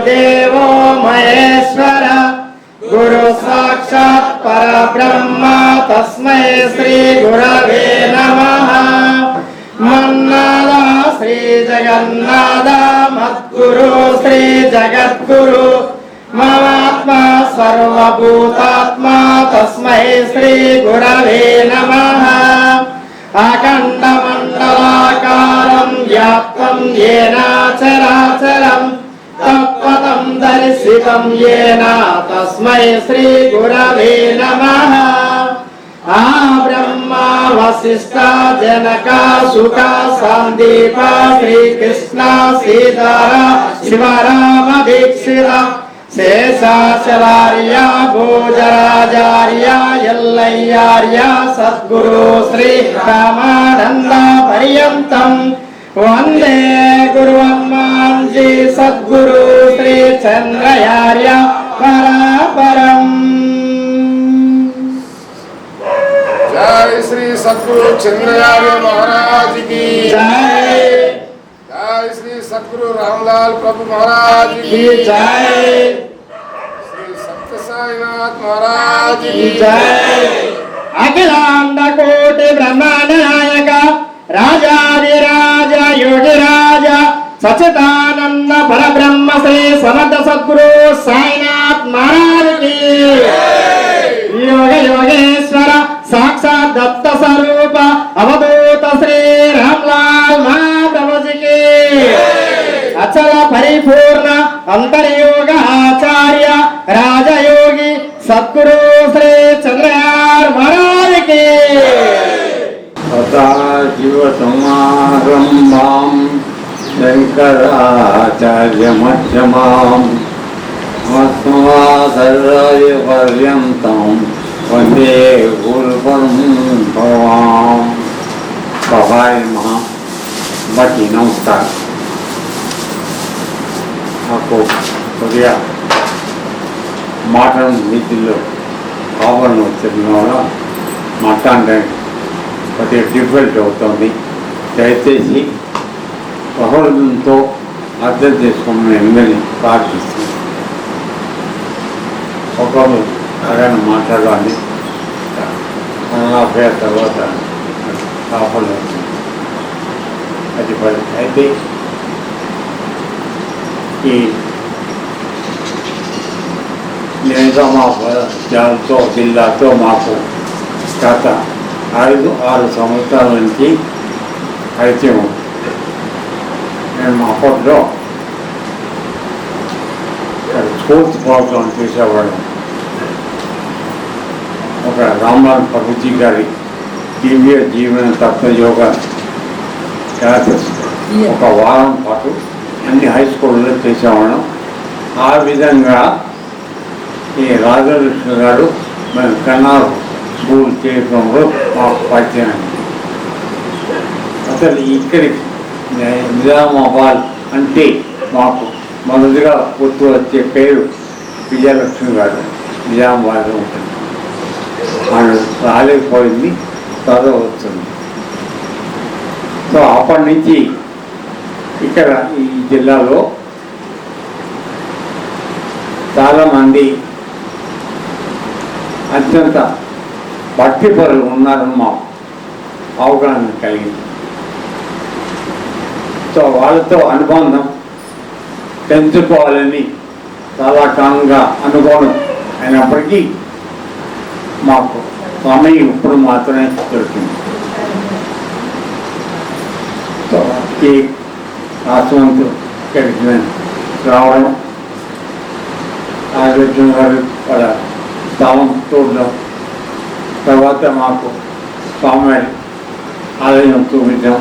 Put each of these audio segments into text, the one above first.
देवो महेश्वर गुरु साक्षात् परब्रह्म तस्मै श्री गुरवे नमः। मन्नाद श्री जगन्नाथ मद्गुरु श्री जगद्गुरु ममात्मा सर्वभूतात्मा तस्मै श्री गुरवे नमः। अखण्डमण्डलाकारं व्याप्तं येन चराचरं तत्पदं दर्शितं येन तस्मै श्री गुरवे नमः। ब्रह्मा वसिष्ठ जनक सुख संदीप श्रीकृष्ण श्रीधर शिवराम दीक्षित शेषाचलार्य भोजराजार्य यल्लय्यार्य सद्गुरु श्री रामानंद पर्यंतं वंदे गुरुवन्मांजी सद्गुरु श्री चंद्रयार्य परापरम्। जय श्री सद्गुरु चंद्रयार्य महाराज की जय। जय श्री सद्गुरु रामलाल प्रभु महाराज की जय। श्री सत्य साईनाथ महाराज की जय। अखिलांड कोटि ब्रह्मांड नायक राजाधिराज योगिराज सच्चिदानंद परब्रह्म श्री समर्थ सद्गुरु साईनाथ महाराज की योग योगेश्वर साक्षात दत्त स्वरूप अवधूत श्री रामलाल महाप्रभु जी की अचल परिपूर्ण अंतर्योग आचार्य राजयोगी सद्गुरु श्री चंद्रयार महाराज की सदाशिव समारंभां शंकराचार्य मध्यमाम् अस्मदाचार्य पर्यन्तं वंदे गुरुपरंपराम्। सभाय महा बाकी नमस्कार। आपको కొద్దిగా మాటలు వీటిల్లో ఆవరణ వచ్చిన వల్ల మాట్లాడడానికి కొద్దిగా డిఫికల్ట్ అవుతుంది. దయచేసి సహోదరులతో అర్థం చేసుకోమని అందరినీ ప్రార్థిస్తుంది. ఒకరు అదైనా మాట్లాడాలి పేరు తర్వాత కాపలు అది అయితే ఈ నిజామాబాద్తో జిల్లాతో మాకు గత 5-6 సంవత్సరాల నుంచి పరిచయం. మేము అప్పట్లో స్పోర్ట్స్ ప్రోగ్రాం చేసేవాళ్ళం. ఒక రామలాల్ ప్రభుజీ గారి దివ్య జీవన తత్వయోగ క్లాసెస్ ఒక వారం పాటు అన్ని హై స్కూల్లో చేసేవాళ్ళం. ఆ విధంగా ఈ రాధాకృష్ణ గారు మరి కన్నార్ స్కూల్ చేయడంలో మాకు పరిచయం. అసలు ఇక్కడికి నిజామాబాద్ అంటే మాకు మొదటిగా గుర్తు వచ్చే పేరు విజయలక్ష్మి గారు. నిజామాబాద్లో ఉంటుంది. ఆమె రాలేకపోయింది, త్వరగా వస్తుంది. సో అప్పటి నుంచి ఇక్కడ ఈ జిల్లాలో చాలామంది అత్యంత భక్తిపరులు ఉన్నారని మాకు అవగాహన కలిగింది. సో వాళ్ళతో అనుబంధం పెంచుకోవాలని చాలా కాలంగా అనుకోవడం అయినప్పటికీ మాకు సమయం ఇప్పుడు మాత్రమే దొరికింది. సో ఈ ఆశ్రమంతో ఇక్కడికి రావడం, ఆరోగ్యం గారు వాళ్ళ స్థానం చూడడం, తర్వాత మాకు స్వామి ఆలయం చూపించడం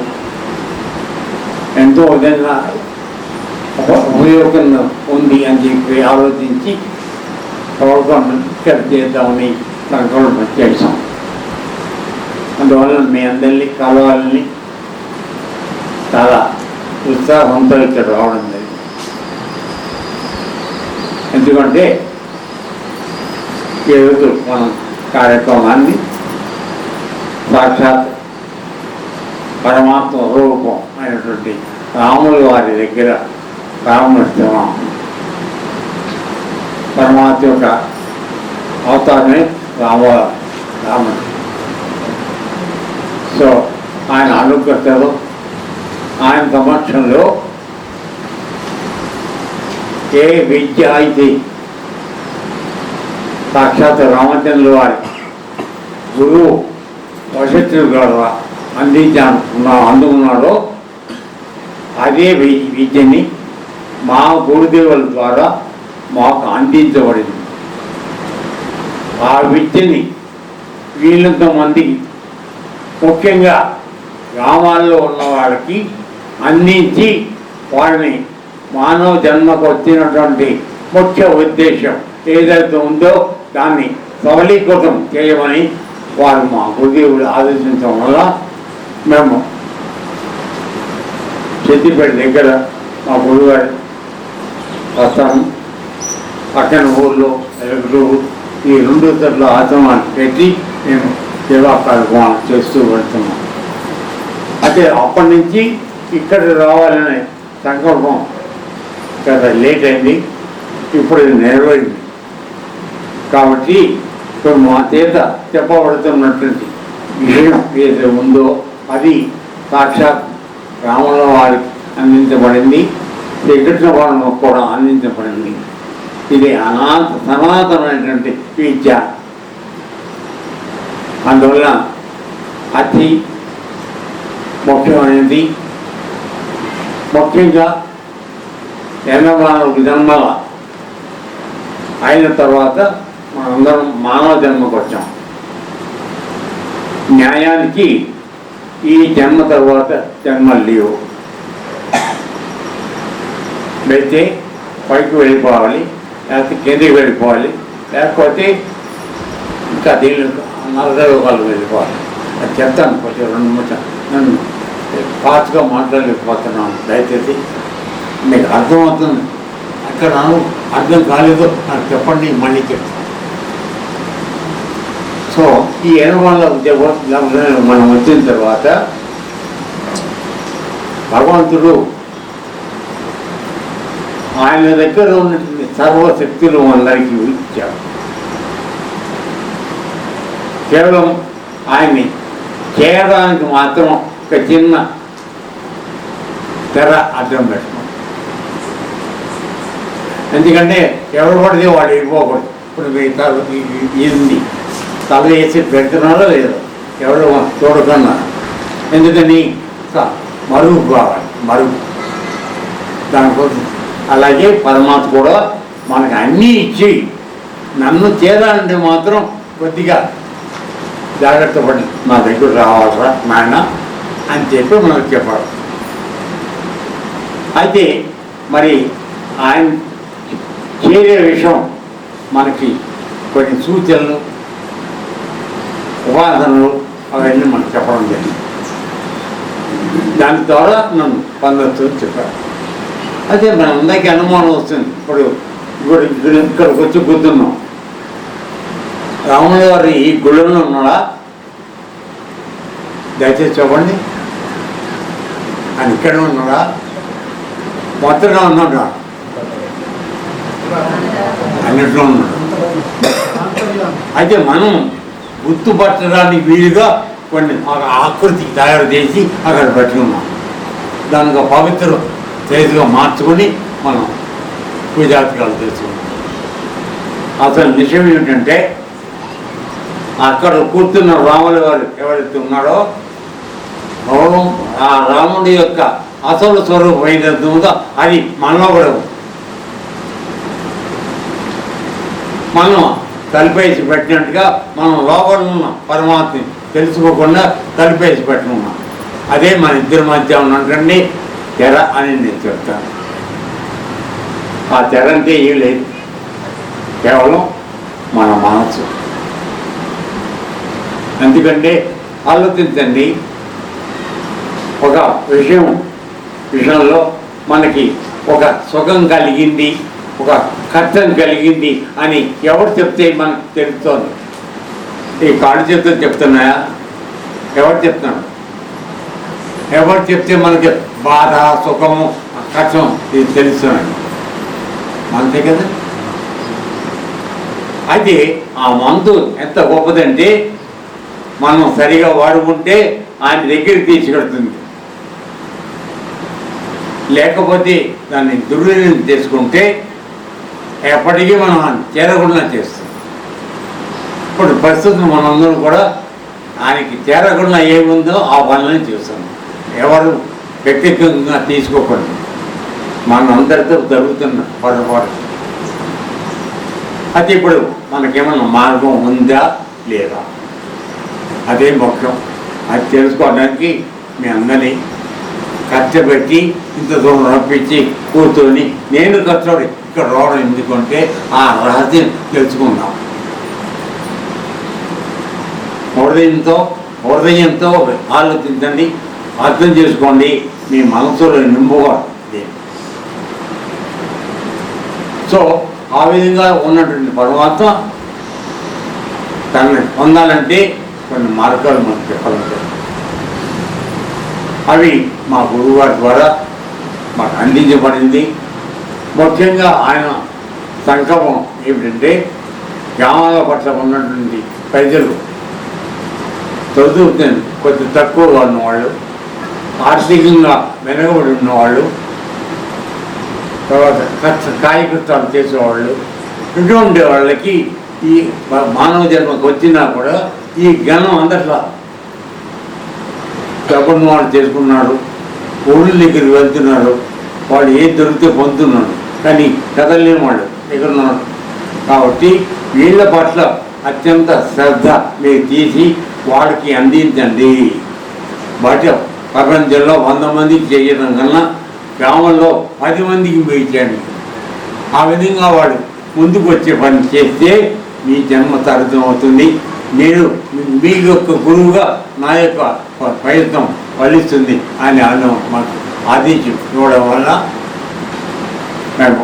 ఎంతో విధంగా ఉపయోగం ఉంది అని చెప్పి ఆలోచించి ప్రోగ్రాం ఇక్కడ చేద్దామని సంకల్పం చేశాం. అందువల్ల మీ అందరినీ కలవాలని చాలా ఉత్సాహంతో ఇక్కడ రావడం జరిగింది. ఎందుకంటే ఈరోజు మనం కార్యక్రమాన్ని సాక్షాత్ పరమాత్మ రూపం అయినటువంటి రాముల వారి దగ్గర ప్రారంభిస్తున్నాం. పరమాత్మ యొక్క అవతారమే రాముడు. సో ఆయన అనుగ్రహంలో ఆయన సమక్షంలో ఏ విద్య అయితే సాక్షాత్ రామచంద్రుల వారి గురువు వశిష్ఠుడు ద్వారా అందుకున్నాడో అదే విద్యని మా గురుదేవుల ద్వారా మాకు అందించబడింది. ఆ విద్యని వీళ్ళంత మందికి ముఖ్యంగా గ్రామాల్లో ఉన్న వాళ్ళకి అందించి వారిని మానవ జన్మకు వచ్చినటువంటి ముఖ్య ఉద్దేశం ఏదైతే ఉందో దాన్ని సఫలీకృతం చేయమని వారు మా గురుదేవుడు ఆదేశించడం వల్ల మేము చెట్టిపేట దగ్గర మా గురుగారు వస్తాము. పక్కన ఊళ్ళో ఎలుగురు ఈ 2 చోట్ల ఆశ్రమాన్ని పెట్టి మేము సేవా కార్యక్రమాలు చేస్తూ వెళ్తున్నాం. అయితే అప్పటి నుంచి ఇక్కడ రావాలనే సంకల్పం కదా లేట్ అయింది. ఇప్పుడు ఇది నెరవేరింది కాబట్టి ఇప్పుడు మా చేత చెప్పబడుతున్నటువంటి విషయం ఏదైతే ఉందో అది సాక్షాత్ రాముల వారికి అందించబడింది, శ్రీకృష్ణ వారికి కూడా అందించబడింది. ఇది సనాతనమైనటువంటి విద్య. అందువల్ల అతి ముఖ్యమైనది. ముఖ్యంగా 84 జన్మల అయిన తర్వాత మనందరం మానవ జన్మకు వచ్చాం. న్యాయానికి ఈ జన్మ తర్వాత జన్మలు లేవు. అయితే పైకి వెళ్ళిపోవాలి, లేకపోతే కిందకి వెళ్ళిపోవాలి, లేకపోతే ఇంకా దీని నరకలోకాలు వెళ్ళిపోవాలి. అది చెప్తాను కొంచెం 2 నిమిషాలు. నన్ను ఫాస్ట్గా మాట్లాడలేకపోతున్నాను. దయచేసి మీకు అర్థమవుతుంది. అక్కడ నాకు అర్థం కాలేదో నాకు చెప్పండి, మళ్ళీ చెప్తాను. సో ఈ 80 మనం వచ్చిన తర్వాత భగవంతుడు ఆయన దగ్గర ఉన్నటువంటి సర్వశక్తులు అందరికీ ఇచ్చాడు. కేవలం ఆయన్ని చేయడానికి మాత్రం ఒక చిన్న తెర అర్థం పెట్టుకోండి. ఎందుకంటే ఎవరు పడితే వాడు వెళ్ళిపోకూడదు. ఇప్పుడు ఇది తల వేసి పెడుతున్నారో లేదో ఎవరు చూడకున్నా. ఎందుకని మరుగు కావాలి, మరుగు దానికోసం. అలాగే పరమాత్మ కూడా మనకు అన్నీ ఇచ్చి నన్ను చేరాలంటే మాత్రం కొద్దిగా జాగ్రత్త పడి నా దగ్గర రావాలరా నాయన అని చెప్పి మనకు చెప్పాలి. అయితే మరి ఆయన చేరే విషయం మనకి కొన్ని సూచనలు, ఉపాసనలు అవన్నీ మనకు చెప్పడం జరిగింది. దాని ద్వారా నన్ను పొందొచ్చు అని చెప్పారు. అయితే మన అందరికీ అనుమానం వస్తుంది. ఇప్పుడు ఇక్కడికి వచ్చి కూర్చున్నాం. రాముడు గారు ఈ గుళ్ళలో ఉన్నాడా? దయచేసి చెప్పండి. ఆయన ఇక్కడ ఉన్నాడా? మొత్తగా ఉన్నాడా? అన్నిట్లో ఉన్నాడు. అయితే మనం గుర్తుపట్టడానికి వీలుగా కొన్ని ఆకృతికి తయారు చేసి అక్కడ పెట్టుకున్నాం. దానికి ఒక పవిత్ర చేతిగా మార్చుకొని మనం పూజాధికారులు చేసుకున్నాం. అసలు విషయం ఏమిటంటే అక్కడ కూర్చున్న రాముల వారు ఎవరైతే ఉన్నాడో ఆ రాముడి యొక్క అసలు స్వరూపం ఏదైతే ఉందో అది మనలో కూడా మనం కలిపేసి పెట్టినట్టుగా మనం లోపల ఉన్న పరమాత్మని తెలుసుకోకుండా కలిపేసి పెట్టుకున్నాం. అదే మన ఇద్దరి మధ్య ఉన్నటువంటి తెర అని నేను చెప్తాను. ఆ తెర అంటే ఏం లేదు, కేవలం మన మనసు. ఎందుకంటే ఆలోచించండి, ఒక విషయంలో మనకి ఒక సుఖం కలిగింది, ఒక కష్టం కలిగింది అని ఎవరు చెప్తే మనకు తెలుస్తోంది? ఈ కాళ్ళు చెప్తే చెప్తున్నాయా? ఎవరు చెప్తున్నాడు? ఎవరు చెప్తే మనకి బాధ, సుఖము, కష్టం ఇది తెలుస్తున్నాయి? అంతే కదా. అయితే ఆ మందు ఎంత గొప్పదంటే మనం సరిగా వాడుకుంటే ఆయన దగ్గరికి తీసుకెడుతుంది, లేకపోతే దాన్ని దుర్వినియోగం చేసుకుంటే ఎప్పటికీ మనం చేరకుండా చేస్తాం. ఇప్పుడు ప్రస్తుతం మనందరం కూడా ఆయనకి చేరకుండా ఏముందో ఆ పనులను చేస్తాం. ఎవరు వ్యక్తిగతంగా తీసుకోకూడదు, మనందరితో జరుగుతున్న పొరపాటు. అయితే ఇప్పుడు మనకేమన్నా మార్గం ఉందా లేదా అదే ముఖ్యం. అది తెలుసుకోవడానికి మీ అందరినీ కష్టపెట్టి ఇంత దూరం రప్పించి కూర్చొని నేను కష్టపడి ఇక్కడ రావడం ఎందుకంటే ఆ రహస్యం తెలుసుకుందాం. హృదయంతో ఆలోచించండి, అర్థం చేసుకోండి, మీ మనసులో నింపుకోండి. సో ఆ విధంగా ఉన్నటువంటి పరమాత్మ తనని పొందాలంటే కొన్ని మార్గాలు మనకు చెప్పాలంటే అవి మా గురువుగారి ద్వారా మాకు అందించబడింది. ముఖ్యంగా ఆయన సంకల్పం ఏమిటంటే గ్రామాల పట్ల ఉన్నటువంటి ప్రజలు చదువుతుంది కొద్ది తక్కువగా ఉన్నవాళ్ళు, ఆర్థికంగా వెనకబడి ఉన్నవాళ్ళు, తర్వాత కాయకృతాలు చేసేవాళ్ళు, ఇటువంటి వాళ్ళకి ఈ మానవ జన్మకు వచ్చినా కూడా ఈ జ్ఞానం అందట్లా. డబ్బున్న వాడు చేసుకున్నాడు, ఊళ్ళ దగ్గరికి వెళ్తున్నాడు, వాడు ఏది దొరికితే పొందుతున్నాడు, కానీ కదలేని వాడు దగ్గర ఉన్నాడు. కాబట్టి వీళ్ళ పట్ల అత్యంత శ్రద్ధ మీరు తీసి వాడికి అందించండి. బట్ ప్రపంచంలో 100 మందికి చేయడం కన్నా గ్రామంలో 10 మందికి మీరు చేయండి. ఆ విధంగా వాడు ముందుకు వచ్చే పని చేస్తే మీ జన్మ తరితం అవుతుంది. నేను మీ యొక్క గురువుగా నా యొక్క ప్రయత్నం ఫలిస్తుంది అని ఆయన మాకు ఆదేశం ఇవ్వడం వల్ల మేము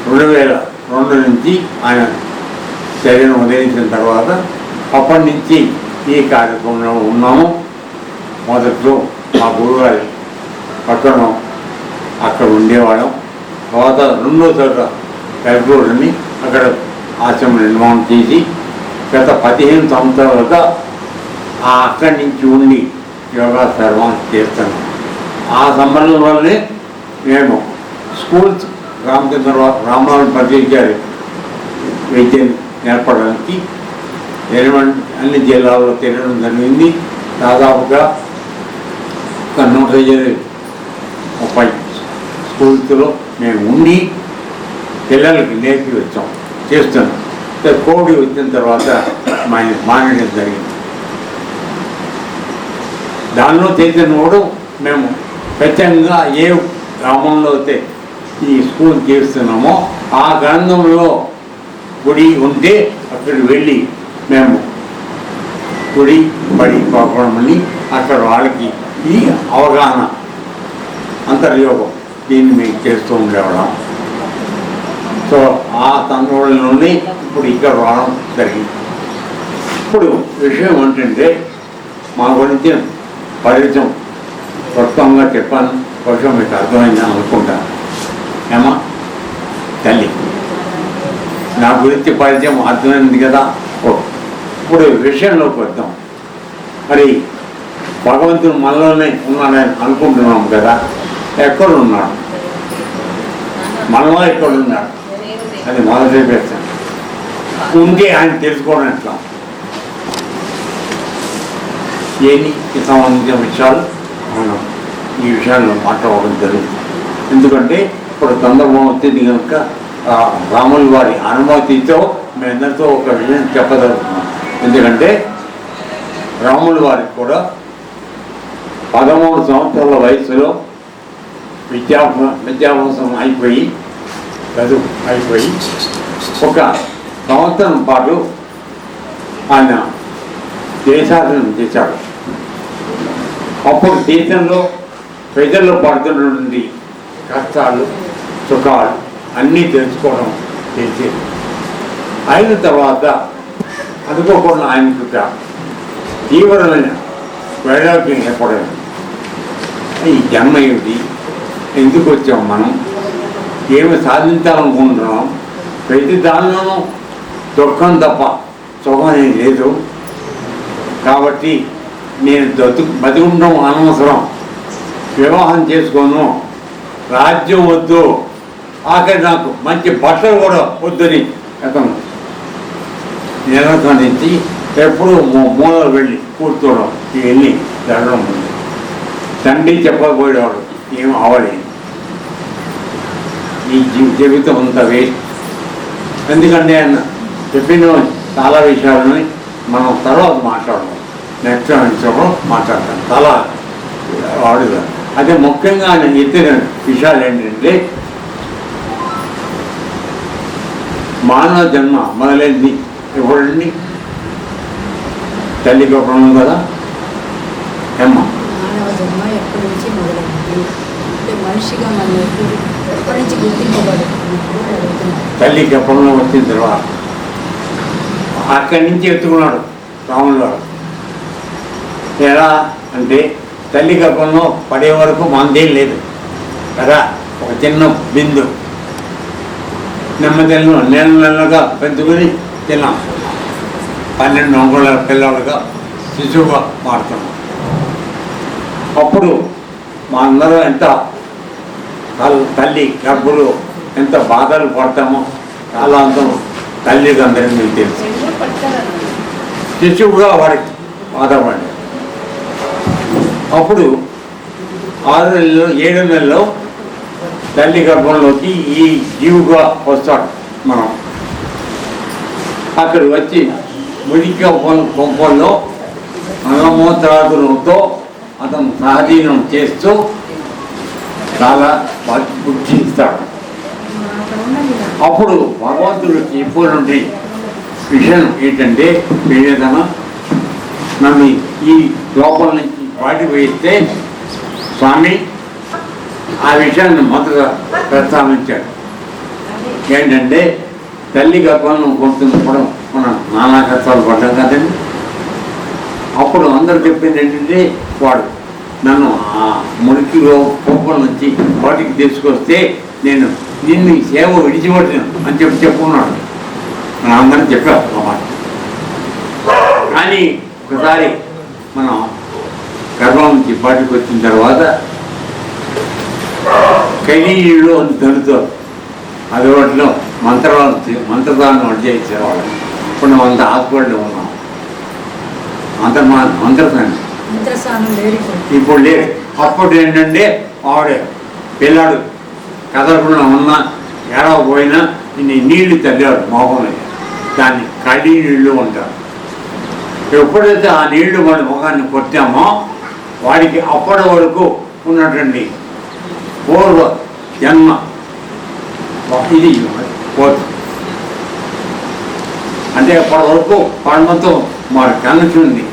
2002 నుంచి ఆయన శరీరం ఉదయించిన తర్వాత అప్పటి నుంచి ఈ కార్యక్రమంలో ఉన్నాము. మొదట్లో మా గురువుగారి పక్కన అక్కడ ఉండేవాళ్ళం. తర్వాత రెండో చోట పెరగూడని అక్కడ ఆశ్రమం నిర్మాణం చేసి గత 15 సంవత్సరాలుగా అక్కడి నుంచి ఉండి యోగా సర్వం చేస్తాను. ఆ సంబంధం వల్లనే మేము స్కూల్స్ రామరావు పత్రికారి విద్యను నేర్పడానికి అన్ని జిల్లాల్లో తిరగడం జరిగింది. దాదాపుగా ఒక 130 స్కూల్స్లో మేము ఉండి పిల్లలకి నేర్పి వచ్చాం, చేస్తున్నాం. కోవిడ్ వచ్చిన తర్వాత మానేయడం జరిగింది. దానిలో చేసినప్పుడు మేము ప్రత్యేకంగా ఏ గ్రామంలో అయితే ఈ స్కూల్ చేస్తున్నామో ఆ గ్రంథంలో గుడి ఉంటే అక్కడికి వెళ్ళి మేము గుడి బడి పోకడమని అక్కడ వాళ్ళకి ఈ అవగాహన అంతర్యోగం దీన్ని మేము చేస్తూ ఉండేవాళ్ళం. సో ఆ తండ్రులలోనే ఇప్పుడు ఇక్కడ రావడం జరిగింది. ఇప్పుడు విషయం ఏంటంటే మా గురించి పరిచయం స్పష్టంగా చెప్పాను, కొంచెం మీకు అర్థమైందని అనుకుంటాను. ఏమా తల్లి నా గురించి పరిచయం అర్థమైంది కదా. ఇప్పుడు విషయంలోకి వద్దాం. మరి భగవంతుడు మనలోనే ఉన్నాడని అనుకుంటున్నాం కదా, ఎక్కడున్నాడు, మనలో ఎక్కడున్నాడు అది మొదటి ప్రశ్న. ఉంటే ఆయన తెలుసుకోవడం ఎట్లా, ఏనికి సంబంధించిన విషయాలు మనం ఈ విషయాల్లో మాట్లాడడం జరుగుతుంది. ఎందుకంటే ఇప్పుడు సందర్భం వచ్చింది కనుక రాముల వారి అనుమతితో మేమందరితో ఒక విషయం చెప్పగలుగుతున్నాం. ఎందుకంటే రాముల వారికి కూడా 13 సంవత్సరాల వయసులో విద్యాభ్యాసం అయిపోయి చదువు అయిపోయి ఒక సంవత్సరం పాటు ఆయన దేశాటనం చేశాడు. అప్పుడు దేశంలో ప్రజల్లో పడుతున్నటువంటి కష్టాలు సుఖాలు అన్నీ తెలుసుకోవడం చేసేది. అయిన తర్వాత అనుకోకుండా ఆయనకు తీవ్రమైన వైరాగ్యం ఏర్పడింది. ఈ జన్మ ఏమిటి, ఎందుకు వచ్చాం, మనం ఏమి సాధించాలనుకుంటున్నాం, ప్రతి దానిలోనూ దుఃఖం తప్ప సుఖం అనేది లేదు. కాబట్టి నేను బతికుండడం అనవసరం, వివాహం చేసుకోను, రాజ్యం వద్దు, ఆఖరి నాకు మంచి బట్టలు కూడా వద్దని అతను నిర్వర్తించి ఎప్పుడు మూలలు వెళ్ళి కూర్చోవడం ఇవన్నీ జరగడం ఉంది. తండ్రి చెప్పకపోయేవాడు ఏం అవ్వలేదు. ఈ జీవితం అంత వేస్ట్. ఎందుకంటే ఆయన చెప్పిన చాలా విషయాలని మనం తర్వాత మాట్లాడదాం, నెక్స్ట్ మాట్లాడతాం చాలా వాడుగా. అదే ముఖ్యంగా నేను ఎత్తిన విషయాలు ఏంటంటే మానవ జన్మ మొదలైంది ఎవరండి? తల్లి గొప్పం కదా అమ్మ. మానవ జన్మ ఎప్పటి నుంచి మొదలైంది అంటే మనిషిగా మనం ఎప్పటి నుంచి గుర్తింపబడుతున్నప్పుడు తల్లి గర్భంలో వచ్చిన తర్వాత అక్కడి నుంచి ఎత్తుకున్నాడు రాములు గారు. ఎలా అంటే తల్లి గర్భంలో పడే వరకు మనదేం లేదు కదా, ఒక చిన్న బిందు నెమ్మదిలో నెలగా పెంచుకొని తిన్నాం. 12 అంగుళాల పిల్లలుగా శిశువుగా మారుతున్నాం. అప్పుడు మా అందరూ ఎంత తల్లి గర్భులు ఎంత బాధలు పడతామో చాలా అంతం తల్లికి అందరికీ మీకు తెలుసు. శిశువుగా వాడికి బాధపడి అప్పుడు 6 నెలలు 7 నెలల్లో తల్లి గర్భంలోకి ఈ జీవుగా వస్తాడు. మనం అక్కడ వచ్చి ముడిక కొంపల్లో మలమూత్రాదులతో అతను సహజీవనం చేస్తూ చాలా బుద్ధి ఇస్తాడు. అప్పుడు భగవంతుడికి ఇప్పుడు నుండి విషయం ఏంటంటే వేదన నన్ను ఈ లోపల నుంచి బయటకు వేస్తే స్వామి ఆ విషయాన్ని మొదటగా ప్రస్తావించాడు. ఏంటంటే తల్లి గర్భంలో కొంటున్నప్పుడు మనం నానా కష్టాలు పడ్డాం కదండి. అప్పుడు అందరూ చెప్పింది ఏంటంటే వాడు నన్ను ఆ మురికిలో కోపం నుంచి బయటికి తీసుకొస్తే నేను నిన్ను సేవ విడిచిపెట్టాను అని చెప్పుకున్నాడు. అందరం చెప్పాం అన్నమాట. కానీ ఒకసారి మనం గర్భం నుంచి బయటకు వచ్చిన తర్వాత కైనీయుడు అని ధనుతారు. అది వాటిలో మంత్రదానం చేసేవాళ్ళు. ఇప్పుడు మనం అంత హాస్పిటల్లో ఉన్నాం. మంత్రస్నానం ఇప్పుడు లేదు. అప్పుడు ఏంటంటే ఆవిడే పిల్లాడు కదలకుండా ఉన్నా ఏడవపోయినా నీళ్లు తల్లాడు మొహం, దాన్ని కడి నీళ్ళు అంటారు. ఎప్పుడైతే ఆ నీళ్లు వాడి ముఖాన్ని కొట్టామో వాడికి అప్పటి వరకు ఉన్నటువంటి పూర్వ జన్మ ఇది పోతుంది. అంటే అప్పటి వరకు పడమతో వాడి కనెక్షన్ ఉంది.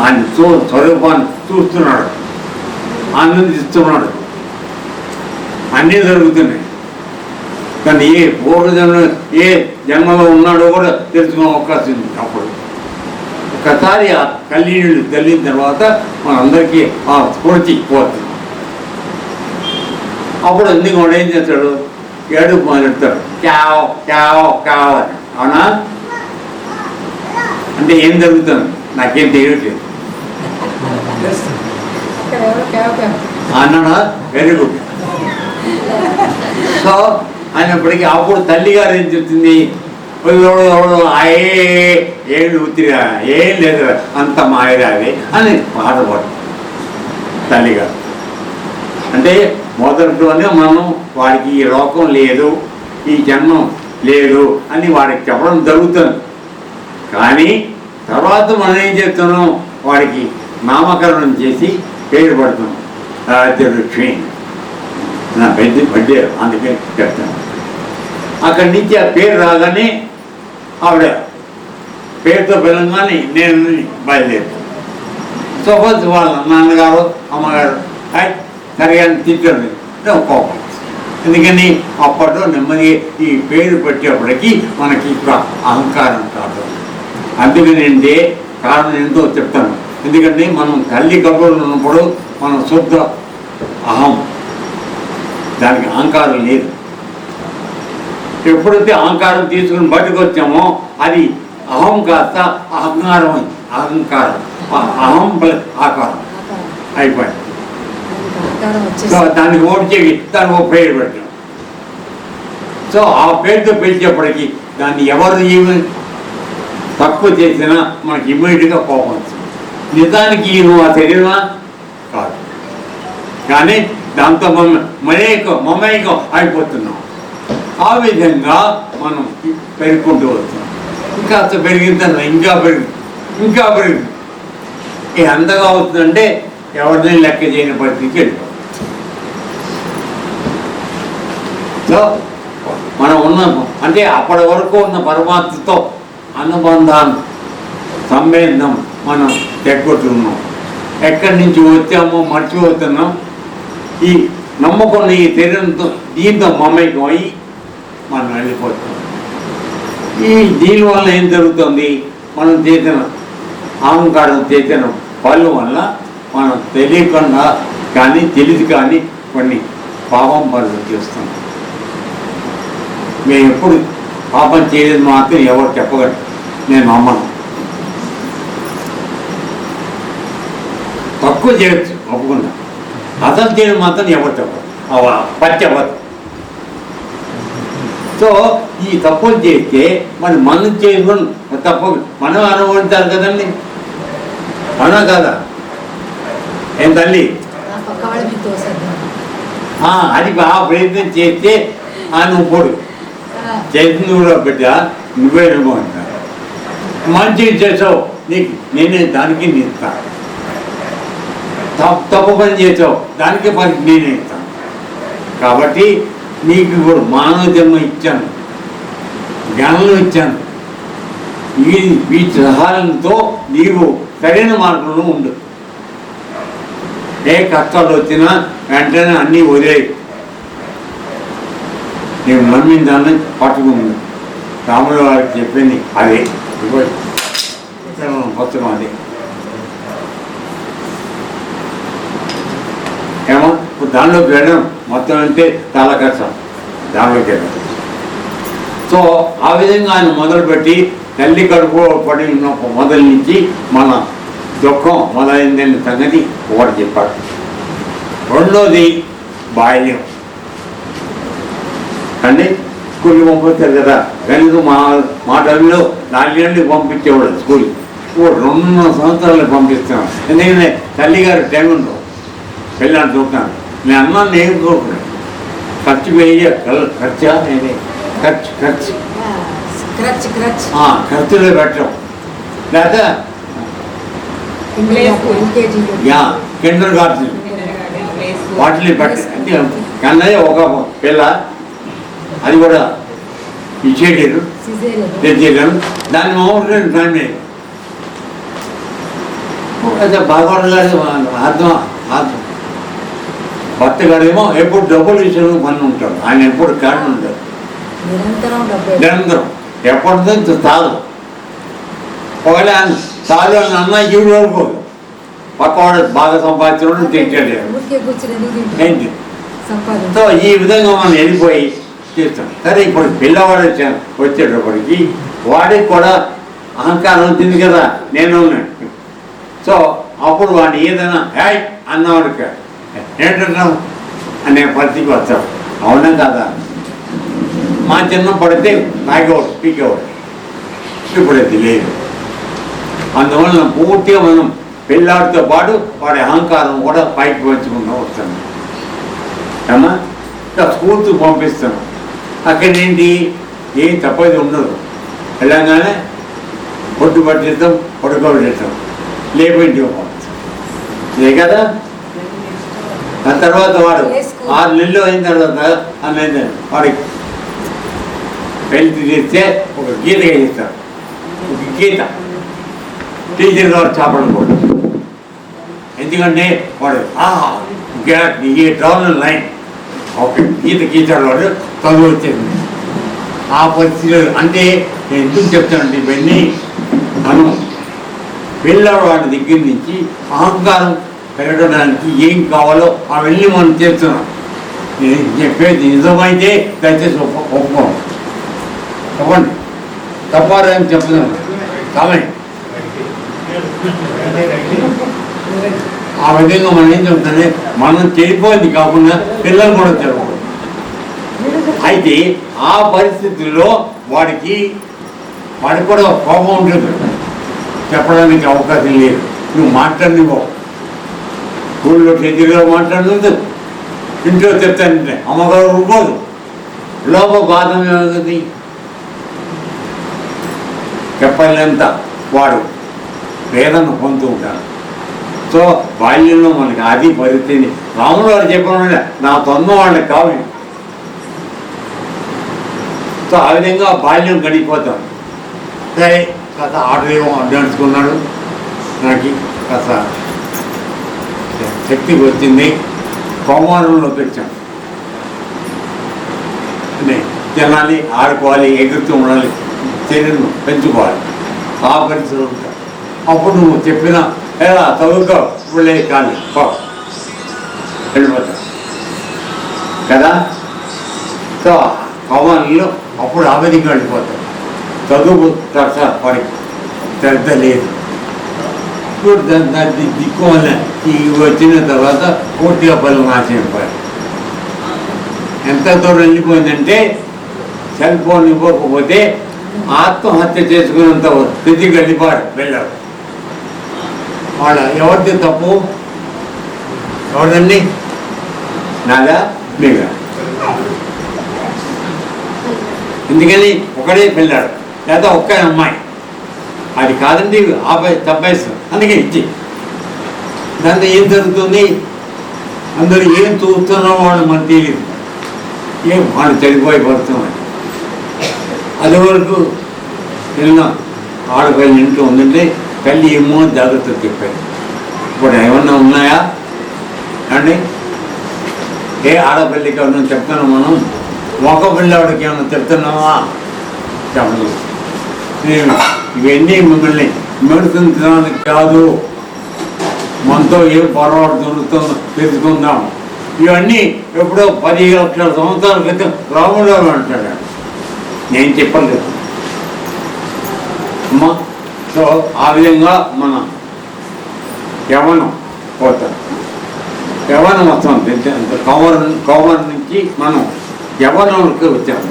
ఆయన స్వరూపాన్ని చూస్తున్నాడు, ఆనందిస్తున్నాడు, అన్నీ జరుగుతున్నాయి. కానీ ఏ పూర్వజన్మ ఏ జన్మలో ఉన్నాడో కూడా తెలుసుకునే అవకాశం ఉంది. అప్పుడు ఒకసారి ఆ కళ్యాణులు తెలియన తర్వాత మనందరికీ ఆ స్ఫూర్తి పోతుంది. అప్పుడు ఎందుకు వాడు ఏం చేస్తాడు? ఏడుపు మొదలెడతాడు, క్యావ్ క్యావ్ క్యావ్ అని. అవునా? అంటే ఏం జరుగుతుంది నాకేం తెలియట్లేదు అన్నాడా? Very good. సో అయినప్పటికీ అప్పుడు తల్లిగారు ఏం చెప్తుంది? ఏళ్ళు ఉత్తిగా ఏం లేదు అంత మాయరాది అని బాధపడు తల్లిగారు. అంటే మొదట్లోనే మనం వాడికి ఈ లోకం లేదు, ఈ జన్మం లేదు అని వాడికి చెప్పడం జరుగుతుంది. కానీ తర్వాత మనం ఏం చేస్తున్నాం? వాడికి నామకరణం చేసి పేరు పడుతున్నాం. రాజ్యలక్ష్మి నా బడ్డే అందుకే చెప్తాను. అక్కడి నుంచి ఆ పేరు రాగానే ఆవిడ పేరుతో పిలవగానే నేను బయలుదేరుతాను. సపోజ్ వాళ్ళ నాన్నగారు అమ్మగారు సరిగా తిట్టండి కోపం. ఎందుకని అప్పట్లో నెమ్మది ఈ పేరు పెట్టేప్పటికీ మనకి అహంకారం కాదు. అందుకని అంటే కారణం ఎంతో చెప్తాను. ఎందుకంటే మనం తల్లి గర్భంలో ఉన్నప్పుడు మన శుద్ధ అహం, దానికి అహంకారం లేదు. ఎప్పుడైతే అహంకారం తీసుకుని బయటకు వచ్చామో అది అహం కాస్త అహంకారం అయింది. అహంకారం అహం ప్లస్ ఆకారం అయిపోయింది. సో దానికి ఓడిచేవి దానికి ఒక పేరు పెట్టాం. సో ఆ పేరుతో పిలిచేప్పటికీ దాన్ని ఎవరు తక్కువ చేసినా మనకి ఇమ్మీడియట్గా కోపం వస్తుంది. నిజానికి నువ్వు ఆ శరీరమా కాదు, కానీ దాంతో మమేకం అయిపోతున్నాం. ఆ విధంగా మనం పెరుగుకుంటూ వస్తున్నాం. ఇంకా పెరిగిన తర్వాత ఇంకా పెరుగుతుంది. ఇది ఎంతగా అవుతుందంటే ఎవరిని లెక్క చేయని పరిస్థితికి వెళ్ళిపోతుంది. సో మనం అంటే అప్పటి వరకు ఉన్న పరమాత్మతో అనుబంధాన్ని సంబంధం మనం తెగొట్టున్నాం. ఎక్కడి నుంచి వచ్చామో మర్చిపోతున్నాం. ఈ నమ్మకున్న ఈ శరీరంతో దీంతో మమేకం అయ్యి మనం వెళ్ళిపోతున్నాం. దీనివల్ల ఏం జరుగుతుంది? మనం చేసిన అహంకారం చేసిన పనుల వల్ల మనం తెలియకుండా కానీ తెలిసి కానీ కొన్ని పాపం పనులు చేస్తున్నాం. మేము ఎప్పుడు పాపం చేయలేదు మాత్రం ఎవరు చెప్పగలరు, నేను నమ్మను. తక్కువ చేయొచ్చు ఒప్పుకున్నా, అసలు చేయడం మాత్రం ఎవరు చెప్పరు, పచ్చి అవ్వదు. సో ఈ తప్పులు చేస్తే మరి మనం చేసుకుని తప్పు మనం అనుభవించాలి కదండి, అవునా కదా? ఏం తల్లి? అది బాగా ప్రయత్నం చేస్తే నువ్వు పొడు చేసింది కూడా బిడ్డ నువ్వే అనుభవించా. మంచిగా చేసావు నీకు నేనే దానికి నీ ఇస్తాను. తప్పు పని చేసావు దానికి పని నేనే ఇస్తాను. కాబట్టి నీకు ఇప్పుడు మానవ జన్మ ఇచ్చాను, జ్ఞానం ఇచ్చాను. ఈ సహాయంతో నీవు సరైన మార్గంలో ఉండు. ఏ కష్టాలు వచ్చినా వెంటనే అన్నీ వదిలేయి. నేను నమ్మిన దాన్ని పట్టుకుంది. రాముల వారికి చెప్పింది అదే పుస్తకం. అది ఏమో దానిలోకి వెళ్ళడం మొత్తం అంటే చాలా కష్టం దానిలోకి వెళ్ళడం. సో ఆ విధంగా ఆయన మొదలుపెట్టి తల్లి కడుపు పడి ఉన్న మొదలు నుంచి మన దుఃఖం మొదలైందని సంగతి ఒకటి చెప్పాడు. రెండోది బాల్యం అంటే స్కూల్కి పంపిస్తారు కదా, కనీసం మా టైంలో 4 గంటలకు పంపించేవాడు స్కూల్. 2 సంవత్సరాలు పంపిస్తున్నాను. ఎందుకంటే తల్లిగారు టైం ఉండవు, పెళ్ళాన్ని చూస్తాను. నేను అన్నాను ఏం చూస్తున్నాను, ఖర్చు వేయ ఖర్చా ఖర్చులో పెట్టడం లేదా కిండర్ గార్డెన్ వాటిని పెట్టి కన్నయ్య ఒక పిల్ల అది కూడా ఇచ్చేయలేరు, తెచ్చేయలేరు. దాన్ని మామూలు ఫ్యామిలీ బాగోడు గారు అర్థం భర్త గారేమో ఎప్పుడు డబ్బులు విషయంలో పని ఉంటాడు. ఆయన ఎప్పుడు కారణం ఉంటాడు, నిరంతరం ఎప్పటిదో చాలు. ఒకవేళ ఆయన చాలు అని అన్న ఈవిడ వరకు పక్కవాడు బాగా సంపాదించడం తింటాడు ఏంటి. సో ఈ విధంగా మనం వెళ్ళిపోయి చేస్తాం. సరే ఇప్పుడు పిల్లవాడు వచ్చేటప్పటికి వాడికి కూడా అహంకారం వచ్చింది కదా, నేను. సో అప్పుడు వాడిని ఏదైనా హ్యాయ్ అన్నవాడికి ఏంటన్నావు అనే పరిస్థితికి వచ్చావు. అవునా కదా? మా చిన్న పడితే నాకేవాడు పీకేవాడు, ఇప్పుడైతే లేదు. అందువలన పూర్తిగా మనం పిల్లాడితో పాటు వాడి అహంకారం కూడా పైకి పెంచుకుంటూ వస్తాను. అమ్మా స్కూల్కి పంపిస్తాను. అక్కడేంటి ఏం తప్పది ఉండదు. వెళ్ళగానే పొట్టు పట్టిస్తాం, పడుకోబెట్టిస్తాం, లేపింటి లే కదా. ఆ తర్వాత వాడు 6 నెలలు అయిన తర్వాత అనేది వాడికి పెళ్లి చేస్తే ఒక గీత వేయిస్తారు. ఒక గీత టీచర్ గారు చాపడం కూడా. ఎందుకంటే వాడు ఈ ట్రావెల్ లైన్ ఓకే గీత గీతాడు, వాడు చదువు వచ్చేది. ఆ పరిస్థితి అంటే నేను ఎందుకు చెప్తానంటే ఇవన్నీ మనం పిల్లవాడి దగ్గర నుంచి అహంకారం పెరగడానికి ఏం కావాలో అవన్నీ మనం చేస్తున్నాం. నేను చెప్పేది నిజమైతే దయచేసి ఒప్పుకోం. చెప్పండి తప్పారని చెప్తున్నాం కామెంట్. ఆ విధంగా మనం ఏం చెప్తానే మనం చెడిపోయింది కాకుండా పిల్లలు కూడా చెడకూడదు. అయితే ఆ పరిస్థితుల్లో వాడికి కూడా కోపం ఉంటుంది, చెప్పడానికి అవకాశం లేదు. నువ్వు మాట్లాడినవో స్కూల్లో టీచర్గా మాట్లాడుతుంది, ఇంట్లో చెప్తానంటే అమ్మగారు రుబ్బోదు, లోప బాధం ఏమవుతుంది చెప్పలేంత వాడు వేదన పొందుతూ ఉంటాడు. సో బాల్యంలో మనకి అది పరిస్థితిని రాములు వారు చెప్పడం నా తొంద వాళ్ళకి కావాలి. సో ఆ విధంగా బాల్యం గడిపోతాం. సరే కాస్త ఆటలేమో అడ్డాడుచుకున్నాడు, నాకు కాస్త శక్తి వచ్చింది, కౌమారంలోకి వచ్చాం. తినాలి, ఆడుకోవాలి, ఎగురుతూ ఉండాలి, శరీరం పెంచుకోవాలి. ఆ పరిస్థితులు ఉంటాయి. అప్పుడు నువ్వు చెప్పిన ఎలా చదువుకో ఇప్పుడే కానీ వెళ్ళిపోతా కదా. సో కౌమారంలో అప్పుడు ఆ విధంగా వెళ్ళిపోతాం. చదువు సార్ వాడికి శ్రద్ధ లేదు. ఇప్పుడు దాన్ని దిక్కు వల్ల ఈ వచ్చిన తర్వాత పూర్తిగా పనులు నాశనైపోయారు. ఎంత దూరం వెళ్ళిపోయిందంటే సెల్ ఫోన్ ఇవ్వకపోతే ఆత్మహత్య చేసుకున్నంత స్థితికి వెళ్ళారు. వాళ్ళ ఎవరిది తప్పు? ఎవరిదండి? నాదా మీగా? ఎందుకని ఒకడే వెళ్ళాడు, లేదా ఒక్క అమ్మాయి. అది కాదండి తప్పేస్తాం. అందుకే ఇచ్చి దాంతో ఏం జరుగుతుంది? అందరూ ఏం చూస్తున్నామో వాళ్ళు మనకు తెలియదు, ఏం వాళ్ళు చెడిపోయి పడుతున్నాయి. అది వరకు వెళ్ళిన ఆడపిల్లలు ఇంట్లో ఉందంటే తల్లి ఏమో జాగ్రత్తలు చెప్పారు. ఇప్పుడు ఏమన్నా ఉన్నాయా అండి? ఏ ఆడపిల్లకి ఏమన్నా చెప్తున్నాం మనం? ఒక పిల్లవాడికి ఏమన్నా చెప్తున్నావా? చెప్పలేదు. నేను ఇవన్నీ మిమ్మల్ని మెడుతుంచడానికి కాదు, మనతో ఏం పొరపాటు దొరుకుతుందో తెలుసుకుందాం. ఇవన్నీ ఎప్పుడో 10 లక్షల సంవత్సరాల క్రితం రాముడు అంటాడు, నేను చెప్పలేదు అమ్మా. సో ఆ విధంగా మన యవ్వనం పోతాం, యవ్వనం వస్తాం. కౌమారం నుంచి మనం యవ్వనంలోకి వచ్చాము.